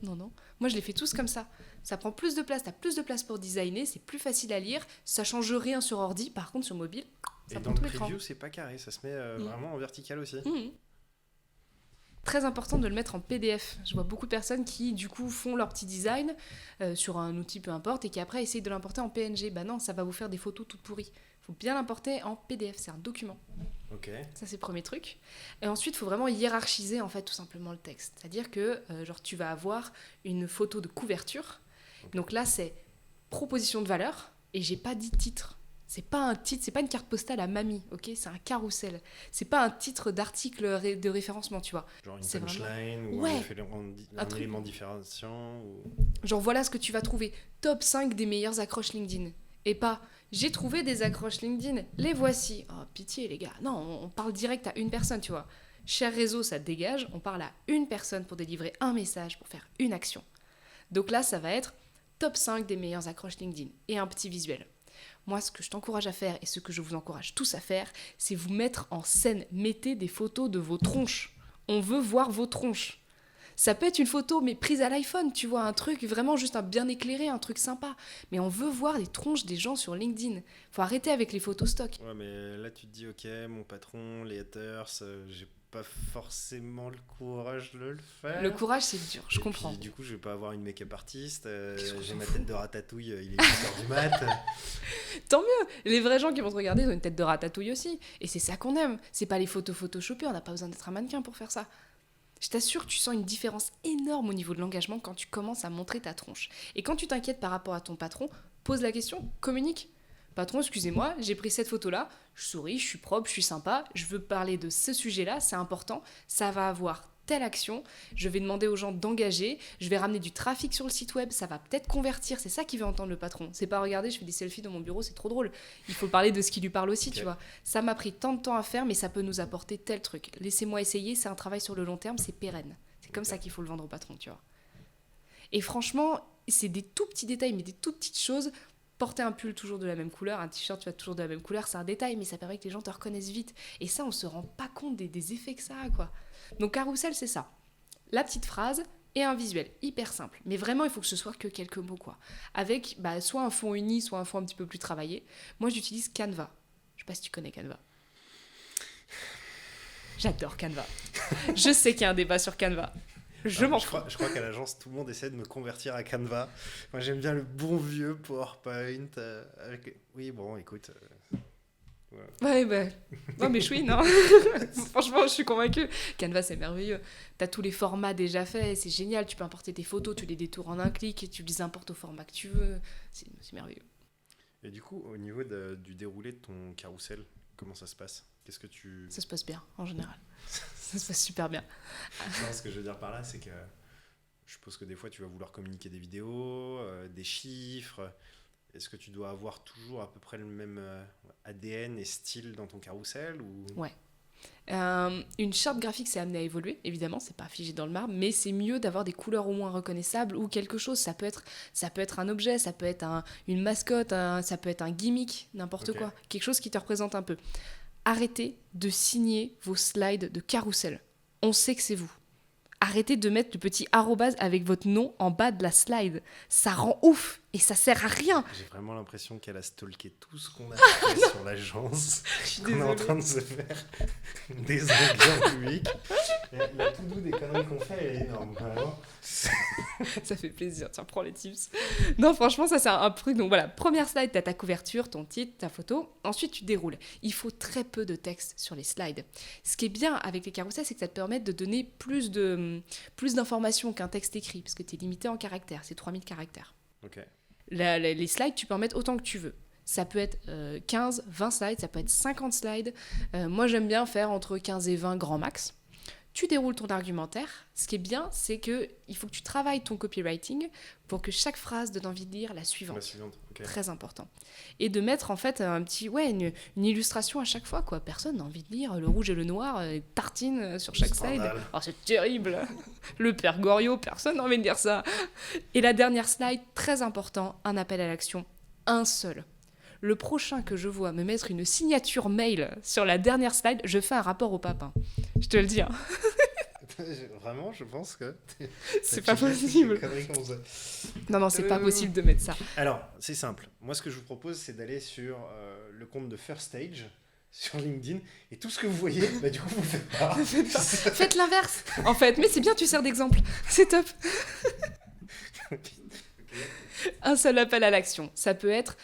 non. Non. Moi, je les fais tous comme ça. Ça prend plus de place. T'as plus de place pour designer. C'est plus facile à lire. Ça change rien sur ordi. Par contre, sur mobile, ça Et prend dans tout le l'écran. preview, c'est pas carré, ça se met vraiment en vertical aussi. Mhm. Très important de le mettre en PDF. Je vois beaucoup de personnes qui, du coup, font leur petit design sur un outil, peu importe, et qui après essayent de l'importer en PNG. Bah non, ça va vous faire des photos toutes pourries. Il faut bien l'importer en PDF, c'est un document. Ok. Ça, c'est le premier truc. Et ensuite, il faut vraiment hiérarchiser, en fait, tout simplement le texte. C'est-à-dire que, genre, tu vas avoir une photo de couverture. Ok. Donc là, c'est proposition de valeur, et j'ai pas dit titre. C'est pas un titre, c'est pas une carte postale à mamie, ok? C'est un carrousel. C'est pas un titre d'article de référencement, tu vois. Genre une C'est punchline ou Ouais. un truc. élément différenciant. Ou... Genre, voilà ce que tu vas trouver. Top 5 des meilleures accroches LinkedIn. Et pas, j'ai trouvé des accroches LinkedIn, les voici. Oh, pitié, les gars. Non, on parle direct à une personne, tu vois. Cher réseau, ça te dégage. On parle à une personne pour délivrer un message, pour faire une action. Donc là, ça va être top 5 des meilleures accroches LinkedIn et un petit visuel. Moi, ce que je t'encourage à faire et ce que je vous encourage tous à faire, c'est vous mettre en scène. Mettez des photos de vos tronches. On veut voir vos tronches. Ça peut être une photo, mais prise à l'iPhone, tu vois, un truc vraiment juste un bien éclairé, un truc sympa. Mais on veut voir les tronches des gens sur LinkedIn. Faut arrêter avec les photos stock. Ouais, mais là tu te dis, ok, mon patron, les haters, j'ai pas forcément le courage de le faire. Le courage, c'est dur, je Et comprends. puis, du coup, je vais pas avoir une make-up artiste. J'ai ma tête de ratatouille, il est 8h du mat. Tant mieux. Les vrais gens qui vont te regarder, ils ont une tête de ratatouille aussi. Et c'est ça qu'on aime. C'est pas les photos photoshopées, on n'a pas besoin d'être un mannequin pour faire ça. Je t'assure, tu sens une différence énorme au niveau de l'engagement quand tu commences à montrer ta tronche. Et quand tu t'inquiètes par rapport à ton patron, pose la question, communique. Patron, excusez-moi, j'ai pris cette photo-là, je souris, je suis propre, je suis sympa, je veux parler de ce sujet-là, c'est important, ça va avoir telle action, je vais demander aux gens d'engager, je vais ramener du trafic sur le site web, ça va peut-être convertir, c'est ça qui veut entendre le patron. C'est pas regarder, je fais des selfies dans mon bureau, c'est trop drôle. Il faut parler de ce qui lui parle aussi, Ok. tu vois. Ça m'a pris tant de temps à faire, mais ça peut nous apporter tel truc. Laissez-moi essayer, c'est un travail sur le long terme, c'est pérenne. C'est comme Ok. ça qu'il faut le vendre au patron, tu vois. Et franchement, c'est des tout petits détails, mais des tout petites choses. Porter un pull toujours de la même couleur, un t-shirt tu vois, toujours de la même couleur, c'est un détail, mais ça permet que les gens te reconnaissent vite. Et ça, on se rend pas compte des effets que ça a, quoi. Donc carrousel, c'est ça. La petite phrase et un visuel, hyper simple. Mais vraiment, il faut que ce soit que quelques mots, quoi. Avec soit un fond uni, soit un fond un petit peu plus travaillé. Moi, j'utilise Canva. Je sais pas si tu connais Canva. J'adore Canva. Je sais qu'il y a un débat sur Canva. Je m'en fous. Je crois qu'à l'agence, tout le monde essaie de me convertir à Canva. Moi, j'aime bien le bon vieux PowerPoint. Oui, bon, écoute. Ouais, non, mais chouine, hein. Franchement, je suis convaincue. Canva, c'est merveilleux. T'as tous les formats déjà faits, c'est génial. Tu peux importer tes photos, tu les détournes en un clic, et tu les importes au format que tu veux. C'est merveilleux. Et du coup, au niveau du déroulé de ton carrousel, comment ça se passe? Qu'est-ce que tu... Ça se passe bien, en général. Ça se passe super bien. Non, ce que je veux dire par là, c'est que je suppose que des fois, tu vas vouloir communiquer des vidéos, des chiffres. Est-ce que tu dois avoir toujours à peu près le même ADN et style dans ton carrousel ou... Ouais. Une charte graphique, c'est amené à évoluer, évidemment, c'est pas figé dans le marbre, mais c'est mieux d'avoir des couleurs au moins reconnaissables ou quelque chose. Ça peut être un objet, ça peut être une mascotte, ça peut être un gimmick, n'importe quoi. Quelque chose qui te représente un peu. Arrêtez de signer vos slides de carrousel. On sait que c'est vous. Arrêtez de mettre le petit arrobase avec votre nom en bas de la slide. Ça rend ouf et ça sert à rien. J'ai vraiment l'impression qu'elle a stalké tout ce qu'on a fait sur l'agence. On est en train de se faire désengler en public. La tout doux des conneries qu'on fait, elle est énorme. Vraiment. Ça fait plaisir, tiens, prends les tips. Non, franchement, ça c'est un truc. Donc voilà, première slide, t'as ta couverture, ton titre, ta photo. Ensuite, tu déroules. Il faut très peu de texte sur les slides. Ce qui est bien avec les carousels, c'est que ça te permet de donner plus d'informations qu'un texte écrit, parce que t'es limité en caractères, c'est 3000 caractères. Ok. Les slides, tu peux en mettre autant que tu veux. Ça peut être 15, 20 slides, ça peut être 50 slides. Moi, j'aime bien faire entre 15 et 20 grand max. Tu déroules ton argumentaire. Ce qui est bien, c'est qu'il faut que tu travailles ton copywriting pour que chaque phrase donne envie de lire la suivante. Okay. Très important. Et de mettre en fait une illustration à chaque fois, quoi. Personne n'a envie de lire le rouge et le noir, tartine sur chaque slide. Oh, c'est terrible. Le père Goriot, personne n'a envie de lire ça. Et la dernière slide, très important, un appel à l'action, un seul. Le prochain que je vois me mettre une signature mail sur la dernière slide, je fais un rapport au pape. Je te le dis. Vraiment, je pense que... c'est pas possible. Non, c'est pas possible de mettre ça. Alors, c'est simple. Moi, ce que je vous propose, c'est d'aller sur le compte de First Stage sur LinkedIn. Et tout ce que vous voyez, du coup, vous ne faites pas. Faites l'inverse, en fait. Mais c'est bien, tu sers d'exemple. C'est top. Un seul appel à l'action. Ça peut être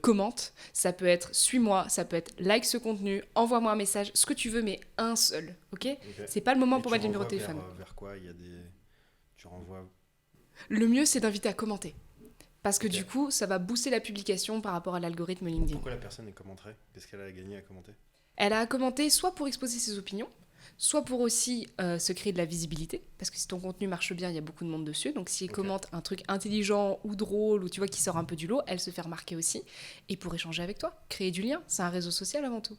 commente, ça peut être suis-moi, ça peut être like ce contenu, envoie-moi un message, ce que tu veux, mais un seul, ok. C'est pas le moment pour mettre le numéro de téléphone. Vers quoi tu renvoies. Le mieux, c'est d'inviter à commenter. Parce que du coup, ça va booster la publication par rapport à l'algorithme LinkedIn. Pourquoi la personne est commenterait ? Qu'est-ce qu'elle a gagné à commenter ? Elle a commenté soit pour exposer ses opinions, soit pour aussi se créer de la visibilité, parce que si ton contenu marche bien, il y a beaucoup de monde dessus, donc si elle commente un truc intelligent ou drôle, ou tu vois qui sort un peu du lot, elle se fait remarquer aussi, et pour échanger avec toi, créer du lien, c'est un réseau social avant tout.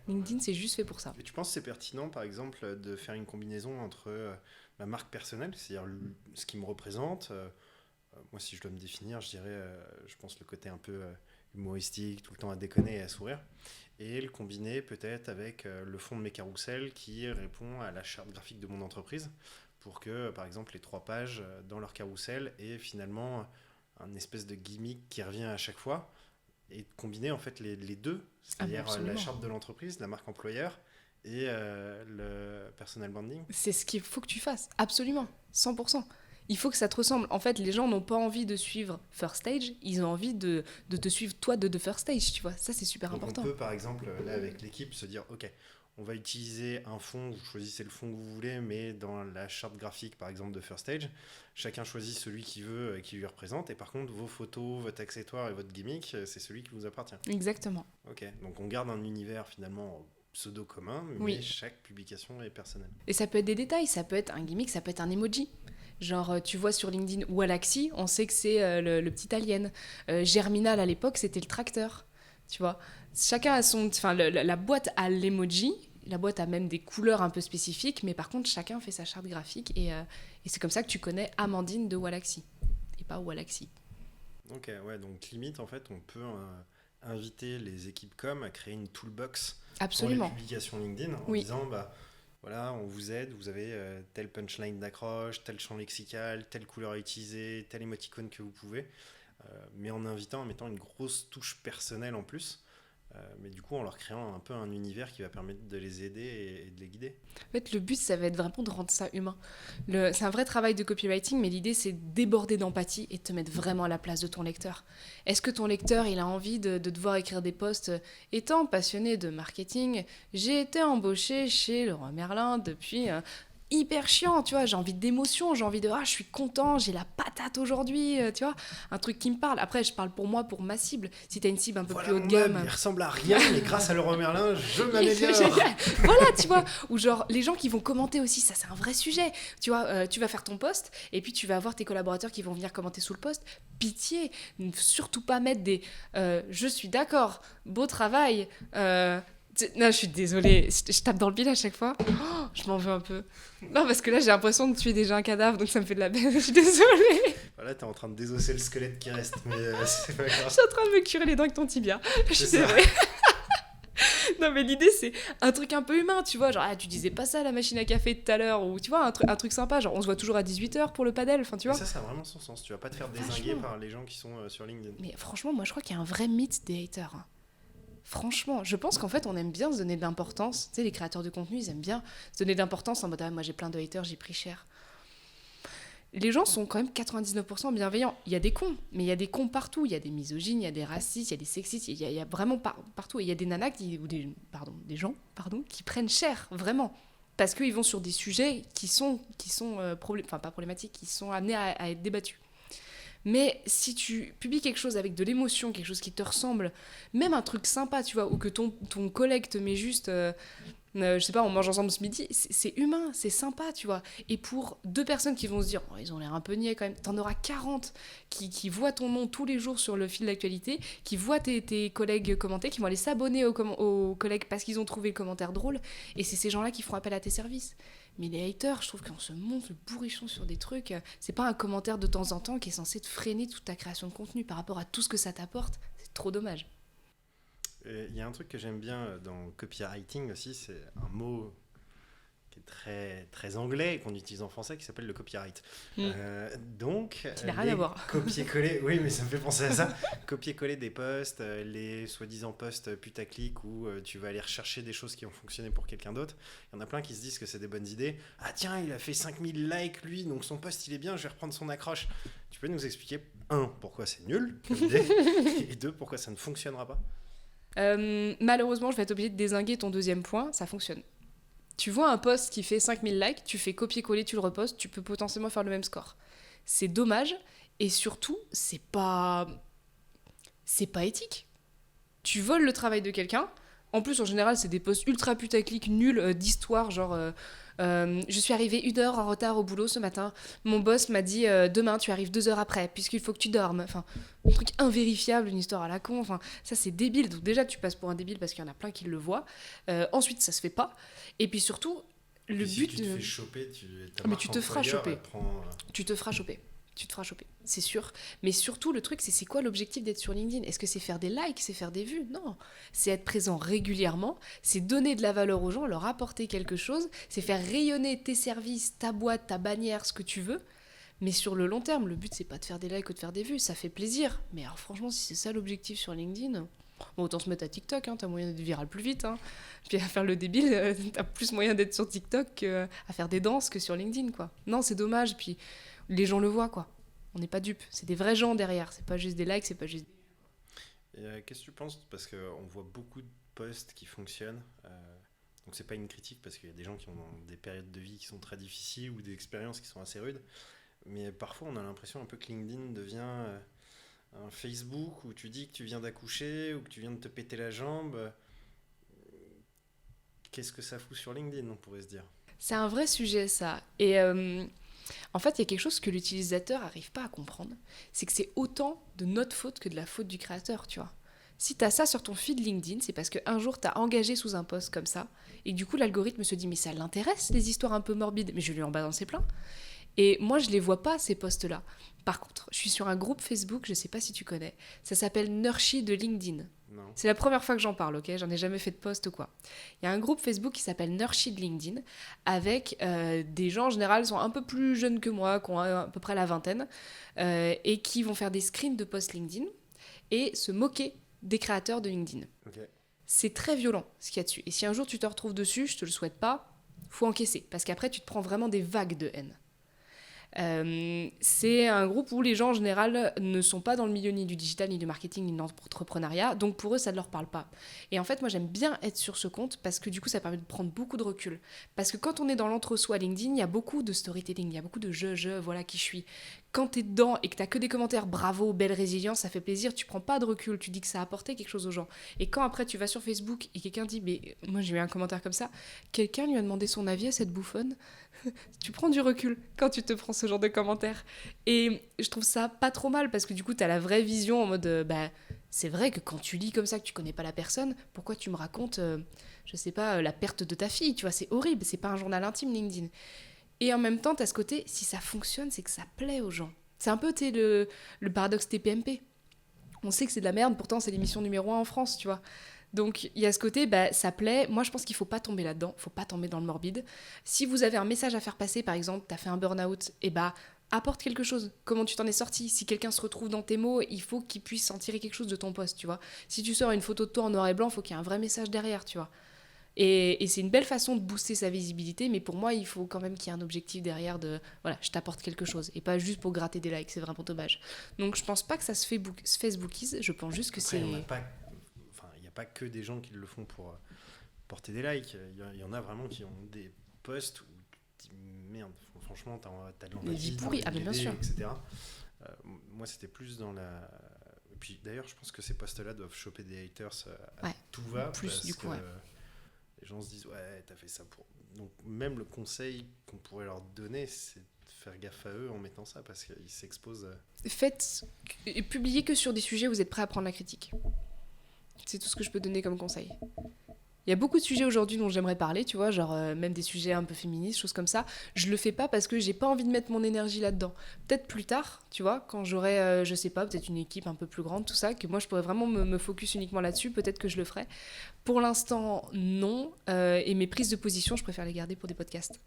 LinkedIn, c'est juste fait pour ça. Et tu penses que c'est pertinent, par exemple, de faire une combinaison entre ma marque personnelle, c'est-à-dire ce qui me représente, moi si je dois me définir, je dirais, je pense le côté un peu humoristique, tout le temps à déconner et à sourire, et le combiner peut-être avec le fond de mes carousels qui répond à la charte graphique de mon entreprise pour que, par exemple, les 3 pages dans leur carrousel aient finalement un espèce de gimmick qui revient à chaque fois et combiner en fait les deux, c'est-à-dire la charte de l'entreprise, la marque employeur et le personal branding. C'est ce qu'il faut que tu fasses, absolument, 100%. Il faut que ça te ressemble. En fait, les gens n'ont pas envie de suivre First Stage, ils ont envie de te suivre toi de First Stage, tu vois. Ça, c'est super important. On peut, par exemple, là, avec l'équipe, se dire, ok, on va utiliser un fond, vous choisissez le fond que vous voulez, mais dans la charte graphique, par exemple, de First Stage, chacun choisit celui qu'il veut, qui lui représente, et par contre, vos photos, votre accessoire et votre gimmick, c'est celui qui vous appartient. Exactement. Ok, donc on garde un univers, finalement, pseudo commun, mais chaque publication est personnelle. Et ça peut être des détails, ça peut être un gimmick, ça peut être un emoji. Genre, tu vois sur LinkedIn Walaxy, on sait que c'est le petit alien. Germinal, à l'époque, c'était le tracteur. Tu vois, chacun a son... Enfin, la boîte a l'emoji, la boîte a même des couleurs un peu spécifiques, mais par contre, chacun fait sa charte graphique. Et c'est comme ça que tu connais Amandine de Walaxy, et pas Walaxy. Ok, ouais, donc limite, en fait, on peut inviter les équipes com à créer une toolbox pour les publications LinkedIn en disant... Voilà, on vous aide, vous avez telle punchline d'accroche, tel champ lexical, telle couleur à utiliser, tel émoticône que vous pouvez, mais en mettant une grosse touche personnelle en plus, mais du coup en leur créant un peu un univers qui va permettre de les aider et de les guider. En fait, le but, ça va être vraiment de rendre ça humain. C'est un vrai travail de copywriting, mais l'idée, c'est de déborder d'empathie et de te mettre vraiment à la place de ton lecteur. Est-ce que ton lecteur, il a envie de devoir écrire des posts étant passionné de marketing, j'ai été embauché chez Leroy Merlin depuis... hyper chiant, tu vois, j'ai envie d'émotion, j'ai envie de je suis content, j'ai la patate aujourd'hui, tu vois, un truc qui me parle. Après, je parle pour moi, pour ma cible. Si t'as une cible un peu plus haut de gamme, il ressemble à rien, mais grâce à Leroy Merlin, je m'améliore. Voilà, tu vois, ou genre les gens qui vont commenter aussi, ça c'est un vrai sujet. Tu vois, tu vas faire ton post et puis tu vas avoir tes collaborateurs qui vont venir commenter sous le post. Pitié, surtout pas mettre des je suis d'accord, beau travail. Non, je suis désolée, je tape dans le bide à chaque fois. Oh, je m'en veux un peu. Non, parce que là, j'ai l'impression de tuer déjà un cadavre, donc ça me fait de la peine. Je suis désolée. Voilà, t'es en train de désosser le squelette qui reste, mais c'est pas Je grave. suis en train de me curer les dents avec ton tibia. Je suis C'est ça. désolée. Non, mais l'idée, c'est un truc un peu humain, tu vois. Genre, tu disais pas ça à la machine à café tout à l'heure, ou tu vois, un truc sympa. Genre, on se voit toujours à 18h pour le padel, enfin, tu vois. Mais ça a vraiment son sens. Tu vas pas te faire dézinguer par les gens qui sont sur LinkedIn. Mais franchement, moi, je crois qu'il y a un vrai mythe des haters. Hein. Franchement, je pense qu'en fait, on aime bien se donner de l'importance. Tu sais, les créateurs de contenu, ils aiment bien se donner de l'importance en mode moi, j'ai plein de haters, j'ai pris cher. Les gens sont quand même 99% bienveillants. Il y a des cons, mais il y a des cons partout. Il y a des misogynes, il y a des racistes, il y a des sexistes, il y a vraiment partout. Et il y a des nanas ou des gens qui prennent cher, vraiment. Parce qu'ils vont sur des sujets qui sont pas problématiques, qui sont amenés à être débattus. Mais si tu publies quelque chose avec de l'émotion, quelque chose qui te ressemble, même un truc sympa, tu vois, ou que ton collègue te met juste, je sais pas, on mange ensemble ce midi, c'est humain, c'est sympa, tu vois. Et pour 2 personnes qui vont se dire, ils ont l'air un peu niais quand même, t'en auras 40 qui voient ton nom tous les jours sur le fil d'actualité, qui voient tes collègues commenter, qui vont aller s'abonner aux collègues parce qu'ils ont trouvé le commentaire drôle, et c'est ces gens-là qui feront appel à tes services. Mais les haters, je trouve qu'on se monte le bourrichon sur des trucs. C'est pas un commentaire de temps en temps qui est censé te freiner toute ta création de contenu par rapport à tout ce que ça t'apporte. C'est trop dommage. Il y a un truc que j'aime bien dans le copywriting aussi, c'est un mot qui est très, très anglais et qu'on utilise en français qui s'appelle le copyright. Donc, qui n'a rien à voir. Copier-coller, oui, mais ça me fait penser à ça. Copier-coller des posts, les soi-disant posts putaclic où tu vas aller rechercher des choses qui ont fonctionné pour quelqu'un d'autre. Il y en a plein qui se disent que c'est des bonnes idées. Ah tiens, il a fait 5000 likes lui, donc son post il est bien, je vais reprendre son accroche. Tu peux nous expliquer, 1, pourquoi c'est nul, et 2, pourquoi ça ne fonctionnera pas? Malheureusement, je vais être obligée de dézinguer ton deuxième point, ça fonctionne. Tu vois un post qui fait 5000 likes, tu fais copier-coller, tu le repostes, tu peux potentiellement faire le même score. C'est dommage, et surtout, c'est pas éthique. Tu voles le travail de quelqu'un. En plus, en général, c'est des posts ultra putaclic, nuls, d'histoire, genre je suis arrivée 1 heure en retard au boulot ce matin. Mon boss m'a dit demain tu arrives 2 heures après, puisqu'il faut que tu dormes. Enfin, un truc invérifiable, une histoire à la con. Enfin, ça c'est débile. Donc déjà, tu passes pour un débile parce qu'il y en a plein qui le voient. Ensuite, ça se fait pas. Et puis surtout, le si but tu te fais choper, mais tu te feras choper. Tu te feras choper. Tu te feras choper, c'est sûr. Mais surtout, le truc, c'est quoi l'objectif d'être sur LinkedIn? Est-ce que c'est faire des likes, c'est faire des vues? Non, c'est être présent régulièrement, c'est donner de la valeur aux gens, leur apporter quelque chose, c'est faire rayonner tes services, ta boîte, ta bannière, ce que tu veux. Mais sur le long terme, le but, c'est pas de faire des likes ou de faire des vues, ça fait plaisir. Mais alors franchement, si c'est ça l'objectif sur LinkedIn, bon, autant se mettre à TikTok, hein, t'as moyen d'être viral plus vite. Hein. Puis à faire le débile, t'as plus moyen d'être sur TikTok qu'à faire des danses que sur LinkedIn, quoi. Non, c'est dommage, puis les gens le voient, quoi. On n'est pas dupes, c'est des vrais gens derrière, c'est pas juste des likes, c'est pas juste... Et qu'est-ce que tu penses? Parce qu'on voit beaucoup de posts qui fonctionnent, donc c'est pas une critique parce qu'il y a des gens qui ont des périodes de vie qui sont très difficiles ou des expériences qui sont assez rudes, mais parfois on a l'impression un peu que LinkedIn devient un Facebook où tu dis que tu viens d'accoucher ou que tu viens de te péter la jambe. Qu'est-ce que ça fout sur LinkedIn, on pourrait se dire? C'est un vrai sujet, ça. Et en fait, il y a quelque chose que l'utilisateur n'arrive pas à comprendre. C'est que c'est autant de notre faute que de la faute du créateur, tu vois. Si tu as ça sur ton feed LinkedIn, c'est parce qu'un jour, tu as engagé sous un post comme ça. Et du coup, l'algorithme se dit, mais ça l'intéresse, les histoires un peu morbides. Mais je lui en balancer plein. Et moi, je les vois pas, ces posts-là. Par contre, je suis sur un groupe Facebook, je sais pas si tu connais. Ça s'appelle Nurshi de LinkedIn. Non. C'est la première fois que j'en parle, ok? J'en ai jamais fait de post ou quoi. Il y a un groupe Facebook qui s'appelle Nurshi de LinkedIn avec des gens en général sont un peu plus jeunes que moi, qui ont à peu près la vingtaine, et qui vont faire des screens de posts LinkedIn et se moquer des créateurs de LinkedIn. Okay. C'est très violent ce qu'il y a dessus. Et si un jour tu te retrouves dessus, je te le souhaite pas, faut encaisser. Parce qu'après, tu te prends vraiment des vagues de haine. C'est un groupe où les gens en général ne sont pas dans le milieu ni du digital, ni du marketing, ni de l'entrepreneuriat, donc pour eux ça ne leur parle pas. Et en fait moi j'aime bien être sur ce compte parce que du coup ça permet de prendre beaucoup de recul. Parce que quand on est dans l'entre-soi LinkedIn, il y a beaucoup de storytelling, il y a beaucoup de voilà qui je suis. Quand t'es dedans et que t'as que des commentaires bravo, belle résilience, ça fait plaisir, tu prends pas de recul, tu dis que ça a apporté quelque chose aux gens. Et quand après tu vas sur Facebook et quelqu'un dit mais moi j'ai eu un commentaire comme ça, quelqu'un lui a demandé son avis à cette bouffonne. Tu prends du recul quand tu te prends ce genre de commentaires. Et je trouve ça pas trop mal parce que du coup, t'as la vraie vision en mode C'est vrai que quand tu lis comme ça, que tu connais pas la personne, pourquoi tu me racontes, je sais pas, la perte de ta fille, tu vois, c'est horrible, c'est pas un journal intime LinkedIn. Et en même temps, t'as ce côté, si ça fonctionne, c'est que ça plaît aux gens. C'est un peu le paradoxe TPMP. On sait que c'est de la merde, pourtant c'est l'émission numéro 1 en France, tu vois. Donc il y a ce côté, ça plaît. Moi je pense qu'il faut pas tomber là-dedans, faut pas tomber dans le morbide. Si vous avez un message à faire passer, par exemple, t'as fait un burn-out, apporte quelque chose. Comment tu t'en es sorti? Si quelqu'un se retrouve dans tes mots, il faut qu'il puisse en tirer quelque chose de ton post, tu vois. Si tu sors une photo de toi en noir et blanc, il faut qu'il y ait un vrai message derrière, tu vois. Et c'est une belle façon de booster sa visibilité, mais pour moi, il faut quand même qu'il y ait un objectif derrière de voilà, je t'apporte quelque chose, et pas juste pour gratter des likes, c'est vraiment dommage. Donc je pense pas que ça se Facebookise, je pense juste que Après, c'est. il n'y a pas que des gens qui le font pour porter des likes. Il y en a vraiment qui ont des posts où tu te dis merde, franchement, t'as de l'empathie, t'as envie de bien l'aider, sûr. etc. Moi, c'était plus dans la. Et puis d'ailleurs, je pense que ces posts-là doivent choper des haters à tout va. Plus, parce du coup, que ouais. les gens se disent ouais, t'as fait ça pour. Donc, même le conseil qu'on pourrait leur donner, c'est de faire gaffe à eux en mettant ça parce qu'ils s'exposent. Faites et publiez que sur des sujets où vous êtes prêt à prendre la critique. C'est tout ce que je peux donner comme conseil. Il y a beaucoup de sujets aujourd'hui dont j'aimerais parler, tu vois, genre même des sujets un peu féministes, choses comme ça. Je le fais pas parce que j'ai pas envie de mettre mon énergie là-dedans. Peut-être plus tard, tu vois, quand j'aurai, je sais pas, peut-être une équipe un peu plus grande, tout ça, que moi je pourrais vraiment me focus uniquement là-dessus, peut-être que je le ferai. Pour l'instant, non. Et mes prises de position, je préfère les garder pour des podcasts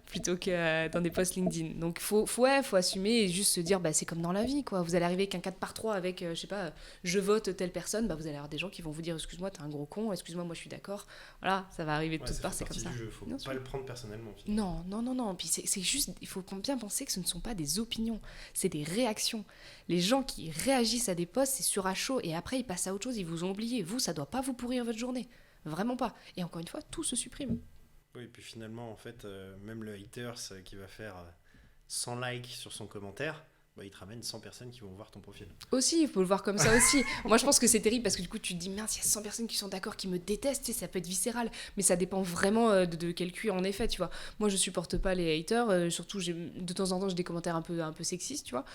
plutôt que dans des posts LinkedIn. Donc faut assumer et juste se dire c'est comme dans la vie, quoi. Vous allez arriver avec un 4x3 avec je sais pas, je vote telle personne, vous allez avoir des gens qui vont vous dire excuse-moi, t'es un gros con, excuse-moi, moi je suis d'accord. Voilà, ça va arriver de toutes parts, c'est comme ça. Il faut bien pas sûr. le prendre personnellement. Non. Puis c'est juste, il faut bien penser que ce ne sont pas des opinions, c'est des réactions. Les gens qui réagissent à des posts, c'est sur à chaud et après ils passent à autre chose, ils vous ont oublié. Vous, ça doit pas vous pourrir votre journée. Vraiment pas. Et encore une fois, tout se supprime. Oui, et puis finalement, en fait, même le haters qui va faire 100 likes sur son commentaire, il te ramène 100 personnes qui vont voir ton profil. Aussi, il faut le voir comme ça aussi. Moi, je pense que c'est terrible parce que du coup, tu te dis, mince, il y a 100 personnes qui sont d'accord, qui me détestent, ça peut être viscéral. Mais ça dépend vraiment de quel cuir, en effet, tu vois. Moi, je supporte pas les haters, surtout, de temps en temps, j'ai des commentaires un peu sexistes, tu vois.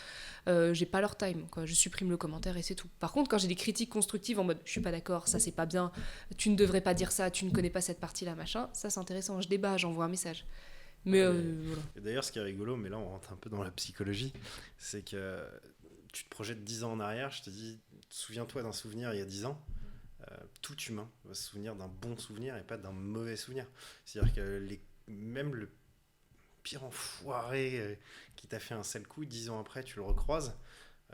J'ai pas leur time, quoi. Je supprime le commentaire et c'est tout. Par contre, quand j'ai des critiques constructives en mode, je suis pas d'accord, ça c'est pas bien, tu ne devrais pas dire ça, tu ne connais pas cette partie-là, machin, ça c'est intéressant, je débat, j'envoie un message. Mais voilà. Et d'ailleurs, ce qui est rigolo, mais là on rentre un peu dans la psychologie, c'est que tu te projettes 10 ans en arrière, je te dis, souviens-toi d'un souvenir il y a 10 ans, tout humain va se souvenir d'un bon souvenir et pas d'un mauvais souvenir. C'est-à-dire que même le pire enfoiré qui t'a fait un sale coup, 10 ans après, tu le recroises,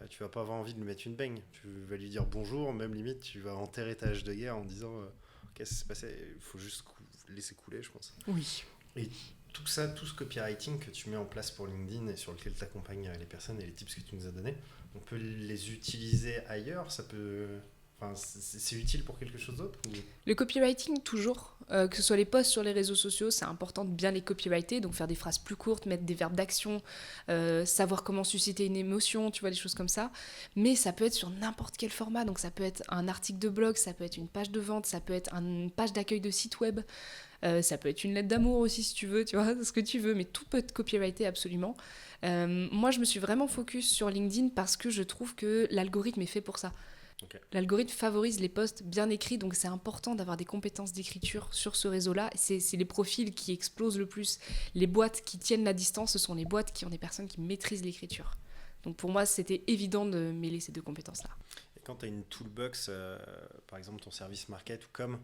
tu vas pas avoir envie de lui mettre une baigne. Tu vas lui dire bonjour, même limite, tu vas enterrer ta hache de guerre en disant qu'est-ce qui s'est passé. Il faut juste laisser couler, je pense. Oui. Et tout ça, tout ce copywriting que tu mets en place pour LinkedIn et sur lequel tu accompagnes les personnes et les tips que tu nous as donnés, on peut les utiliser ailleurs, ça peut... Enfin, c'est utile pour quelque chose d'autre ou... Le copywriting, toujours. Que ce soit les posts sur les réseaux sociaux, c'est important de bien les copywriter, donc faire des phrases plus courtes, mettre des verbes d'action, savoir comment susciter une émotion, tu vois, des choses comme ça. Mais ça peut être sur n'importe quel format, donc ça peut être un article de blog, ça peut être une page de vente, ça peut être une page d'accueil de site web, ça peut être une lettre d'amour aussi si tu veux, tu vois, ce que tu veux, mais tout peut être copyrighté absolument. Moi, je me suis vraiment focus sur LinkedIn parce que je trouve que l'algorithme est fait pour ça. Okay. L'algorithme favorise les posts bien écrits, donc c'est important d'avoir des compétences d'écriture sur ce réseau-là. C'est les profils qui explosent le plus. Les boîtes qui tiennent la distance, ce sont les boîtes qui ont des personnes qui maîtrisent l'écriture. Donc pour moi, c'était évident de mêler ces deux compétences-là. Et quand tu as une toolbox, par exemple ton service market ou com,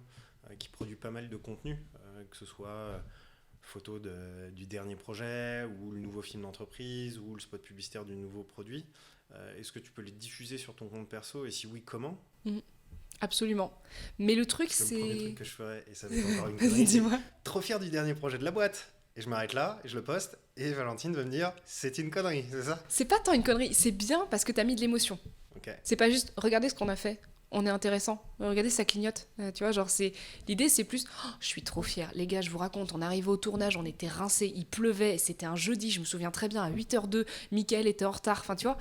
qui produit pas mal de contenu, que ce soit photo du dernier projet, ou le nouveau film d'entreprise, ou le spot publicitaire du nouveau produit, est-ce que tu peux les diffuser sur ton compte perso et si oui, comment ? Absolument. Mais le truc, c'est... Le premier truc que je ferais, et ça va être encore une connerie, dis-moi. Trop fier du dernier projet de la boîte. Et je m'arrête là, et je le poste, et Valentine va me dire, c'est une connerie, c'est ça ? C'est pas tant une connerie, c'est bien parce que t'as mis de l'émotion. Okay. C'est pas juste, regardez ce qu'on a fait, on est intéressant, regardez ça clignote, tu vois, genre l'idée c'est plus, je suis trop fière, les gars, je vous raconte, on arrivait au tournage, on était rincés, il pleuvait, c'était un jeudi, je me souviens très bien, à 8h02, Mickaël était en retard, enfin tu vois,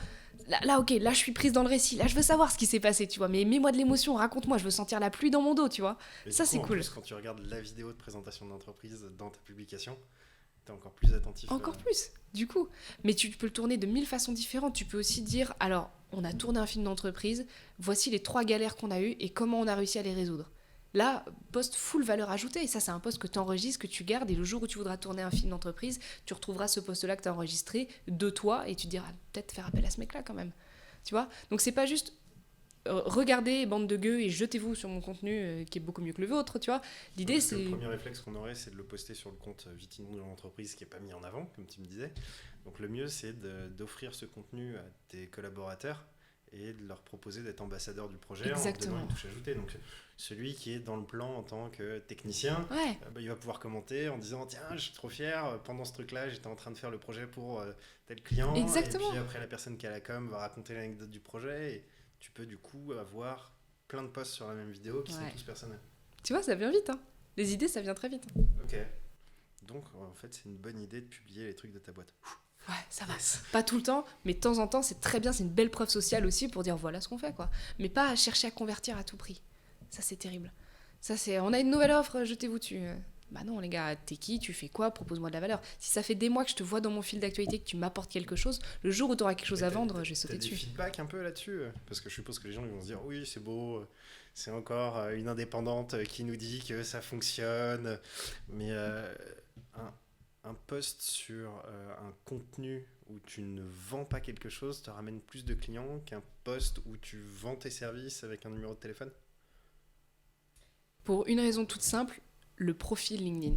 là ok, là je suis prise dans le récit, là je veux savoir ce qui s'est passé, tu vois, mais mets-moi de l'émotion, raconte-moi, je veux sentir la pluie dans mon dos, tu vois, mais ça du coup, c'est cool. En plus, quand tu regardes la vidéo de présentation d'entreprise dans ta publication, T'es encore plus attentif. Encore plus, du coup. Mais tu peux le tourner de 1000 façons différentes. Tu peux aussi dire, alors, on a tourné un film d'entreprise, voici les 3 galères qu'on a eues et comment on a réussi à les résoudre. Là, post full valeur ajoutée. Et ça, c'est un post que tu enregistres, que tu gardes. Et le jour où tu voudras tourner un film d'entreprise, tu retrouveras ce post-là que tu as enregistré de toi et tu te diras, peut-être faire appel à ce mec-là quand même. Tu vois ? Donc, c'est pas juste regardez bande de gueux et jetez-vous sur mon contenu qui est beaucoup mieux que le vôtre, tu vois. L'idée, c'est... Le premier réflexe qu'on aurait, c'est de le poster sur le compte Vitinon de l'entreprise qui n'est pas mis en avant, comme tu me disais. Donc le mieux, c'est d'offrir ce contenu à tes collaborateurs et de leur proposer d'être ambassadeur du projet. Exactement. En donnant une touche ajoutée. Donc celui qui est dans le plan en tant que technicien, il va pouvoir commenter en disant tiens, je suis trop fier, pendant ce truc-là, j'étais en train de faire le projet pour tel client. Exactement. Et puis après, la personne qui a la com va raconter l'anecdote du projet et tu peux du coup avoir plein de posts sur la même vidéo qui sont tous personnels. Tu vois, ça vient vite, hein. Les idées, ça vient très vite. Ok. Donc, en fait, c'est une bonne idée de publier les trucs de ta boîte. Ouais, ça va. Pas tout le temps, mais de temps en temps, c'est très bien. C'est une belle preuve sociale aussi pour dire voilà ce qu'on fait, quoi. Mais pas à chercher à convertir à tout prix. Ça, c'est terrible. Ça, c'est on a une nouvelle offre, jetez-vous dessus. Bah non, les gars, t'es qui ? Tu fais quoi ? Propose-moi de la valeur. Si ça fait des mois que je te vois dans mon fil d'actualité, que tu m'apportes quelque chose, le jour où tu auras quelque chose à vendre, je vais sauter dessus. T'as des feedbacks un peu là-dessus ? Parce que je suppose que les gens ils vont se dire oui, c'est beau, c'est encore une indépendante qui nous dit que ça fonctionne. Mais un post sur un contenu où tu ne vends pas quelque chose te ramène plus de clients qu'un post où tu vends tes services avec un numéro de téléphone ? Pour une raison toute simple, le profil LinkedIn.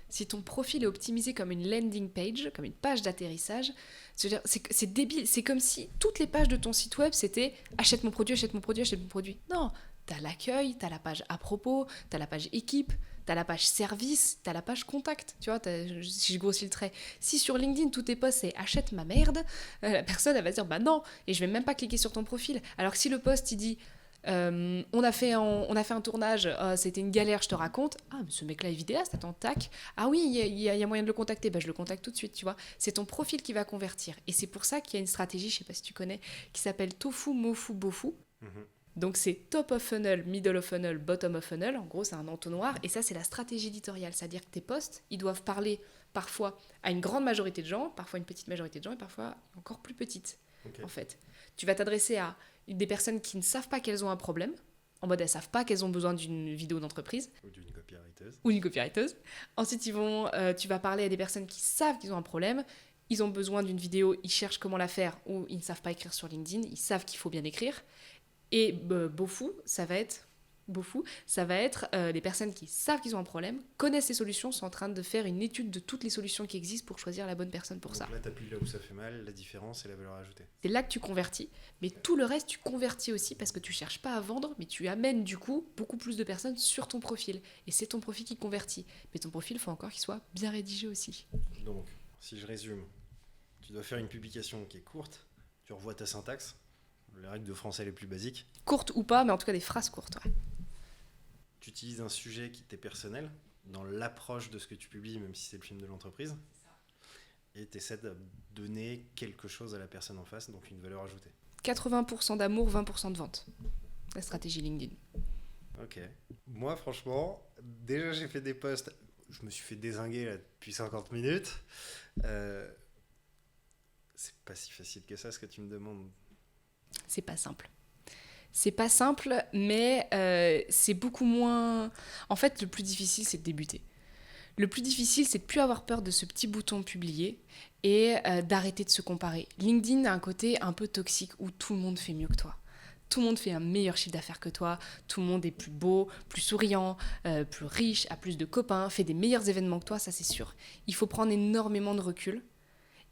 Si ton profil est optimisé comme une landing page, comme une page d'atterrissage, c'est débile. C'est comme si toutes les pages de ton site web, c'était « achète mon produit, achète mon produit, achète mon produit ». Non, t'as l'accueil, t'as la page à propos, t'as la page équipe, t'as la page service, t'as la page contact. Tu vois, si je grossis le trait. Si sur LinkedIn, tous tes posts, c'est « achète ma merde », la personne, elle va se dire « bah non », et je vais même pas cliquer sur ton profil. Alors que si le post, il dit on a fait un tournage, c'était une galère, je te raconte. Ah, mais ce mec-là est vidéaste, attends, tac. Ah oui, il y a moyen de le contacter, bah, je le contacte tout de suite, tu vois. C'est ton profil qui va convertir. Et c'est pour ça qu'il y a une stratégie, je sais pas si tu connais, qui s'appelle Tofu, Mofu, Bofu. Donc c'est top of funnel, middle of funnel, bottom of funnel. En gros, c'est un entonnoir. Et ça, c'est la stratégie éditoriale. C'est-à-dire que tes posts, ils doivent parler parfois à une grande majorité de gens, parfois une petite majorité de gens, et parfois encore plus petite, en fait. Tu vas t'adresser à des personnes qui ne savent pas qu'elles ont un problème, en mode elles ne savent pas qu'elles ont besoin d'une vidéo d'entreprise. Ou d'une copywriteuse. Ensuite, tu vas parler à des personnes qui savent qu'ils ont un problème, ils ont besoin d'une vidéo, ils cherchent comment la faire, ou ils ne savent pas écrire sur LinkedIn, ils savent qu'il faut bien écrire. Et Bofu, ça va être des personnes qui savent qu'ils ont un problème, connaissent les solutions, sont en train de faire une étude de toutes les solutions qui existent pour choisir la bonne personne pour ça. Donc là, t'appuies là où ça fait mal, la différence et la valeur ajoutée. C'est là que tu convertis, mais tout le reste, tu convertis aussi parce que tu cherches pas à vendre, mais tu amènes du coup beaucoup plus de personnes sur ton profil. Et c'est ton profil qui convertit. Mais ton profil, il faut encore qu'il soit bien rédigé aussi. Donc, si je résume, tu dois faire une publication qui est courte, tu revois ta syntaxe, les règles de français les plus basiques. Courte ou pas, mais en tout cas des phrases courtes, ouais. Tu utilises un sujet qui t'est personnel dans l'approche de ce que tu publies, même si c'est le film de l'entreprise. Et tu essaies de donner quelque chose à la personne en face, donc une valeur ajoutée. 80% d'amour, 20% de vente. La stratégie LinkedIn. Ok. Moi, franchement, déjà j'ai fait des posts, je me suis fait dézinguer là, depuis 50 minutes. C'est pas si facile que ça, ce que tu me demandes. C'est pas simple. C'est pas simple, mais c'est beaucoup moins... En fait, le plus difficile, c'est de débuter. Le plus difficile, c'est de plus avoir peur de ce petit bouton publier et d'arrêter de se comparer. LinkedIn a un côté un peu toxique où tout le monde fait mieux que toi. Tout le monde fait un meilleur chiffre d'affaires que toi. Tout le monde est plus beau, plus souriant, plus riche, a plus de copains, fait des meilleurs événements que toi, ça c'est sûr. Il faut prendre énormément de recul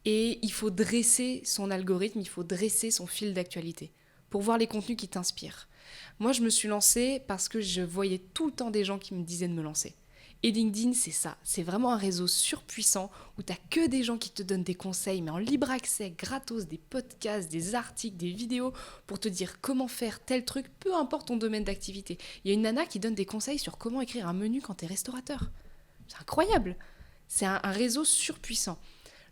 et il faut dresser son algorithme, il faut dresser son fil d'actualité pour voir les contenus qui t'inspirent. Moi, je me suis lancée parce que je voyais tout le temps des gens qui me disaient de me lancer. Et LinkedIn, c'est ça. C'est vraiment un réseau surpuissant où tu n'as que des gens qui te donnent des conseils, mais en libre accès, gratos, des podcasts, des articles, des vidéos pour te dire comment faire tel truc, peu importe ton domaine d'activité. Il y a une nana qui donne des conseils sur comment écrire un menu quand tu es restaurateur. C'est incroyable. C'est un réseau surpuissant.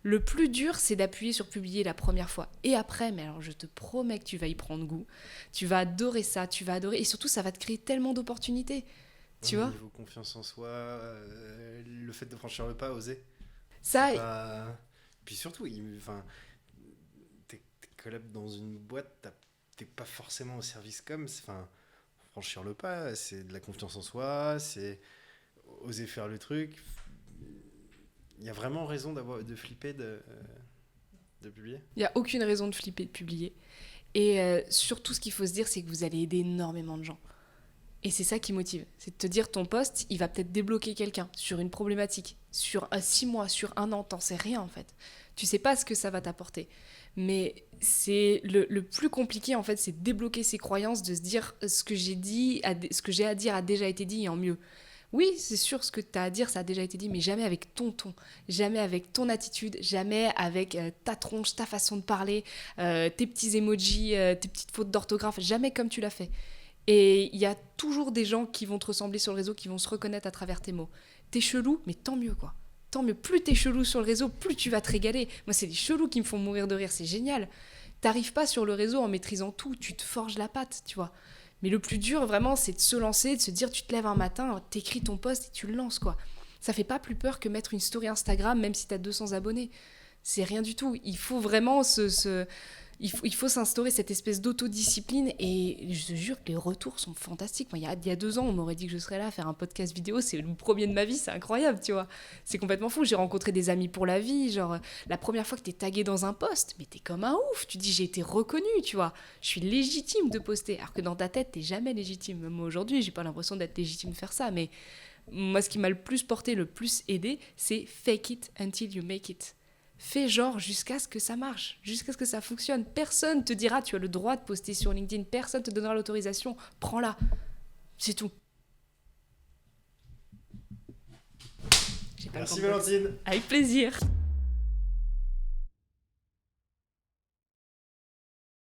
Le plus dur, c'est d'appuyer sur publier la première fois. Et après, mais alors je te promets que tu vas y prendre goût. Tu vas adorer ça, tu vas adorer. Et surtout, ça va te créer tellement d'opportunités. Tu vois ? Niveau confiance en soi, le fait de franchir le pas, oser. Ça, Puis surtout, t'es collab dans une boîte, t'es pas forcément au service com. Franchir le pas, c'est de la confiance en soi, c'est oser faire le truc. Il y a vraiment raison de flipper de publier. il n'y a aucune raison de flipper de publier. Et surtout, ce qu'il faut se dire, c'est que vous allez aider énormément de gens. Et c'est ça qui motive. C'est de te dire, ton poste, il va peut-être débloquer quelqu'un sur une problématique, sur 6 mois, sur 1 an, t'en sais rien en fait. Tu sais pas ce que ça va t'apporter. Mais c'est le plus compliqué en fait, c'est de débloquer ses croyances, de se dire ce que j'ai à dire a déjà été dit et en mieux. Oui, c'est sûr, ce que tu as à dire, ça a déjà été dit, mais jamais avec ton ton, jamais avec ton attitude, jamais avec ta tronche, ta façon de parler, tes petits emojis, tes petites fautes d'orthographe, jamais comme tu l'as fait. Et il y a toujours des gens qui vont te ressembler sur le réseau, qui vont se reconnaître à travers tes mots. T'es chelou, mais tant mieux, quoi. Tant mieux. Plus t'es chelou sur le réseau, plus tu vas te régaler. Moi, c'est les chelous qui me font mourir de rire, c'est génial. T'arrives pas sur le réseau en maîtrisant tout, tu te forges la patte, tu vois. Mais le plus dur, vraiment, c'est de se lancer, de se dire, tu te lèves un matin, t'écris ton post et tu le lances, quoi. Ça fait pas plus peur que mettre une story Instagram, même si t'as 200 abonnés. C'est rien du tout. Il faut vraiment il faut s'instaurer cette espèce d'autodiscipline et je te jure que les retours sont fantastiques. Moi, il y a 2 ans, on m'aurait dit que je serais là à faire un podcast vidéo, c'est le premier de ma vie, c'est incroyable, tu vois. C'est complètement fou. J'ai rencontré des amis pour la vie, genre la première fois que t'es tagué dans un post, mais t'es comme un ouf. Tu dis j'ai été reconnue, tu vois. Je suis légitime de poster, alors que dans ta tête, t'es jamais légitime. Moi aujourd'hui, j'ai pas l'impression d'être légitime de faire ça, mais moi, ce qui m'a le plus porté, le plus aidé, c'est fake it until you make it. Fais genre jusqu'à ce que ça marche, jusqu'à ce que ça fonctionne. Personne te dira tu as le droit de poster sur LinkedIn, personne te donnera l'autorisation, prends-la. C'est tout. Merci Valentine. Avec plaisir.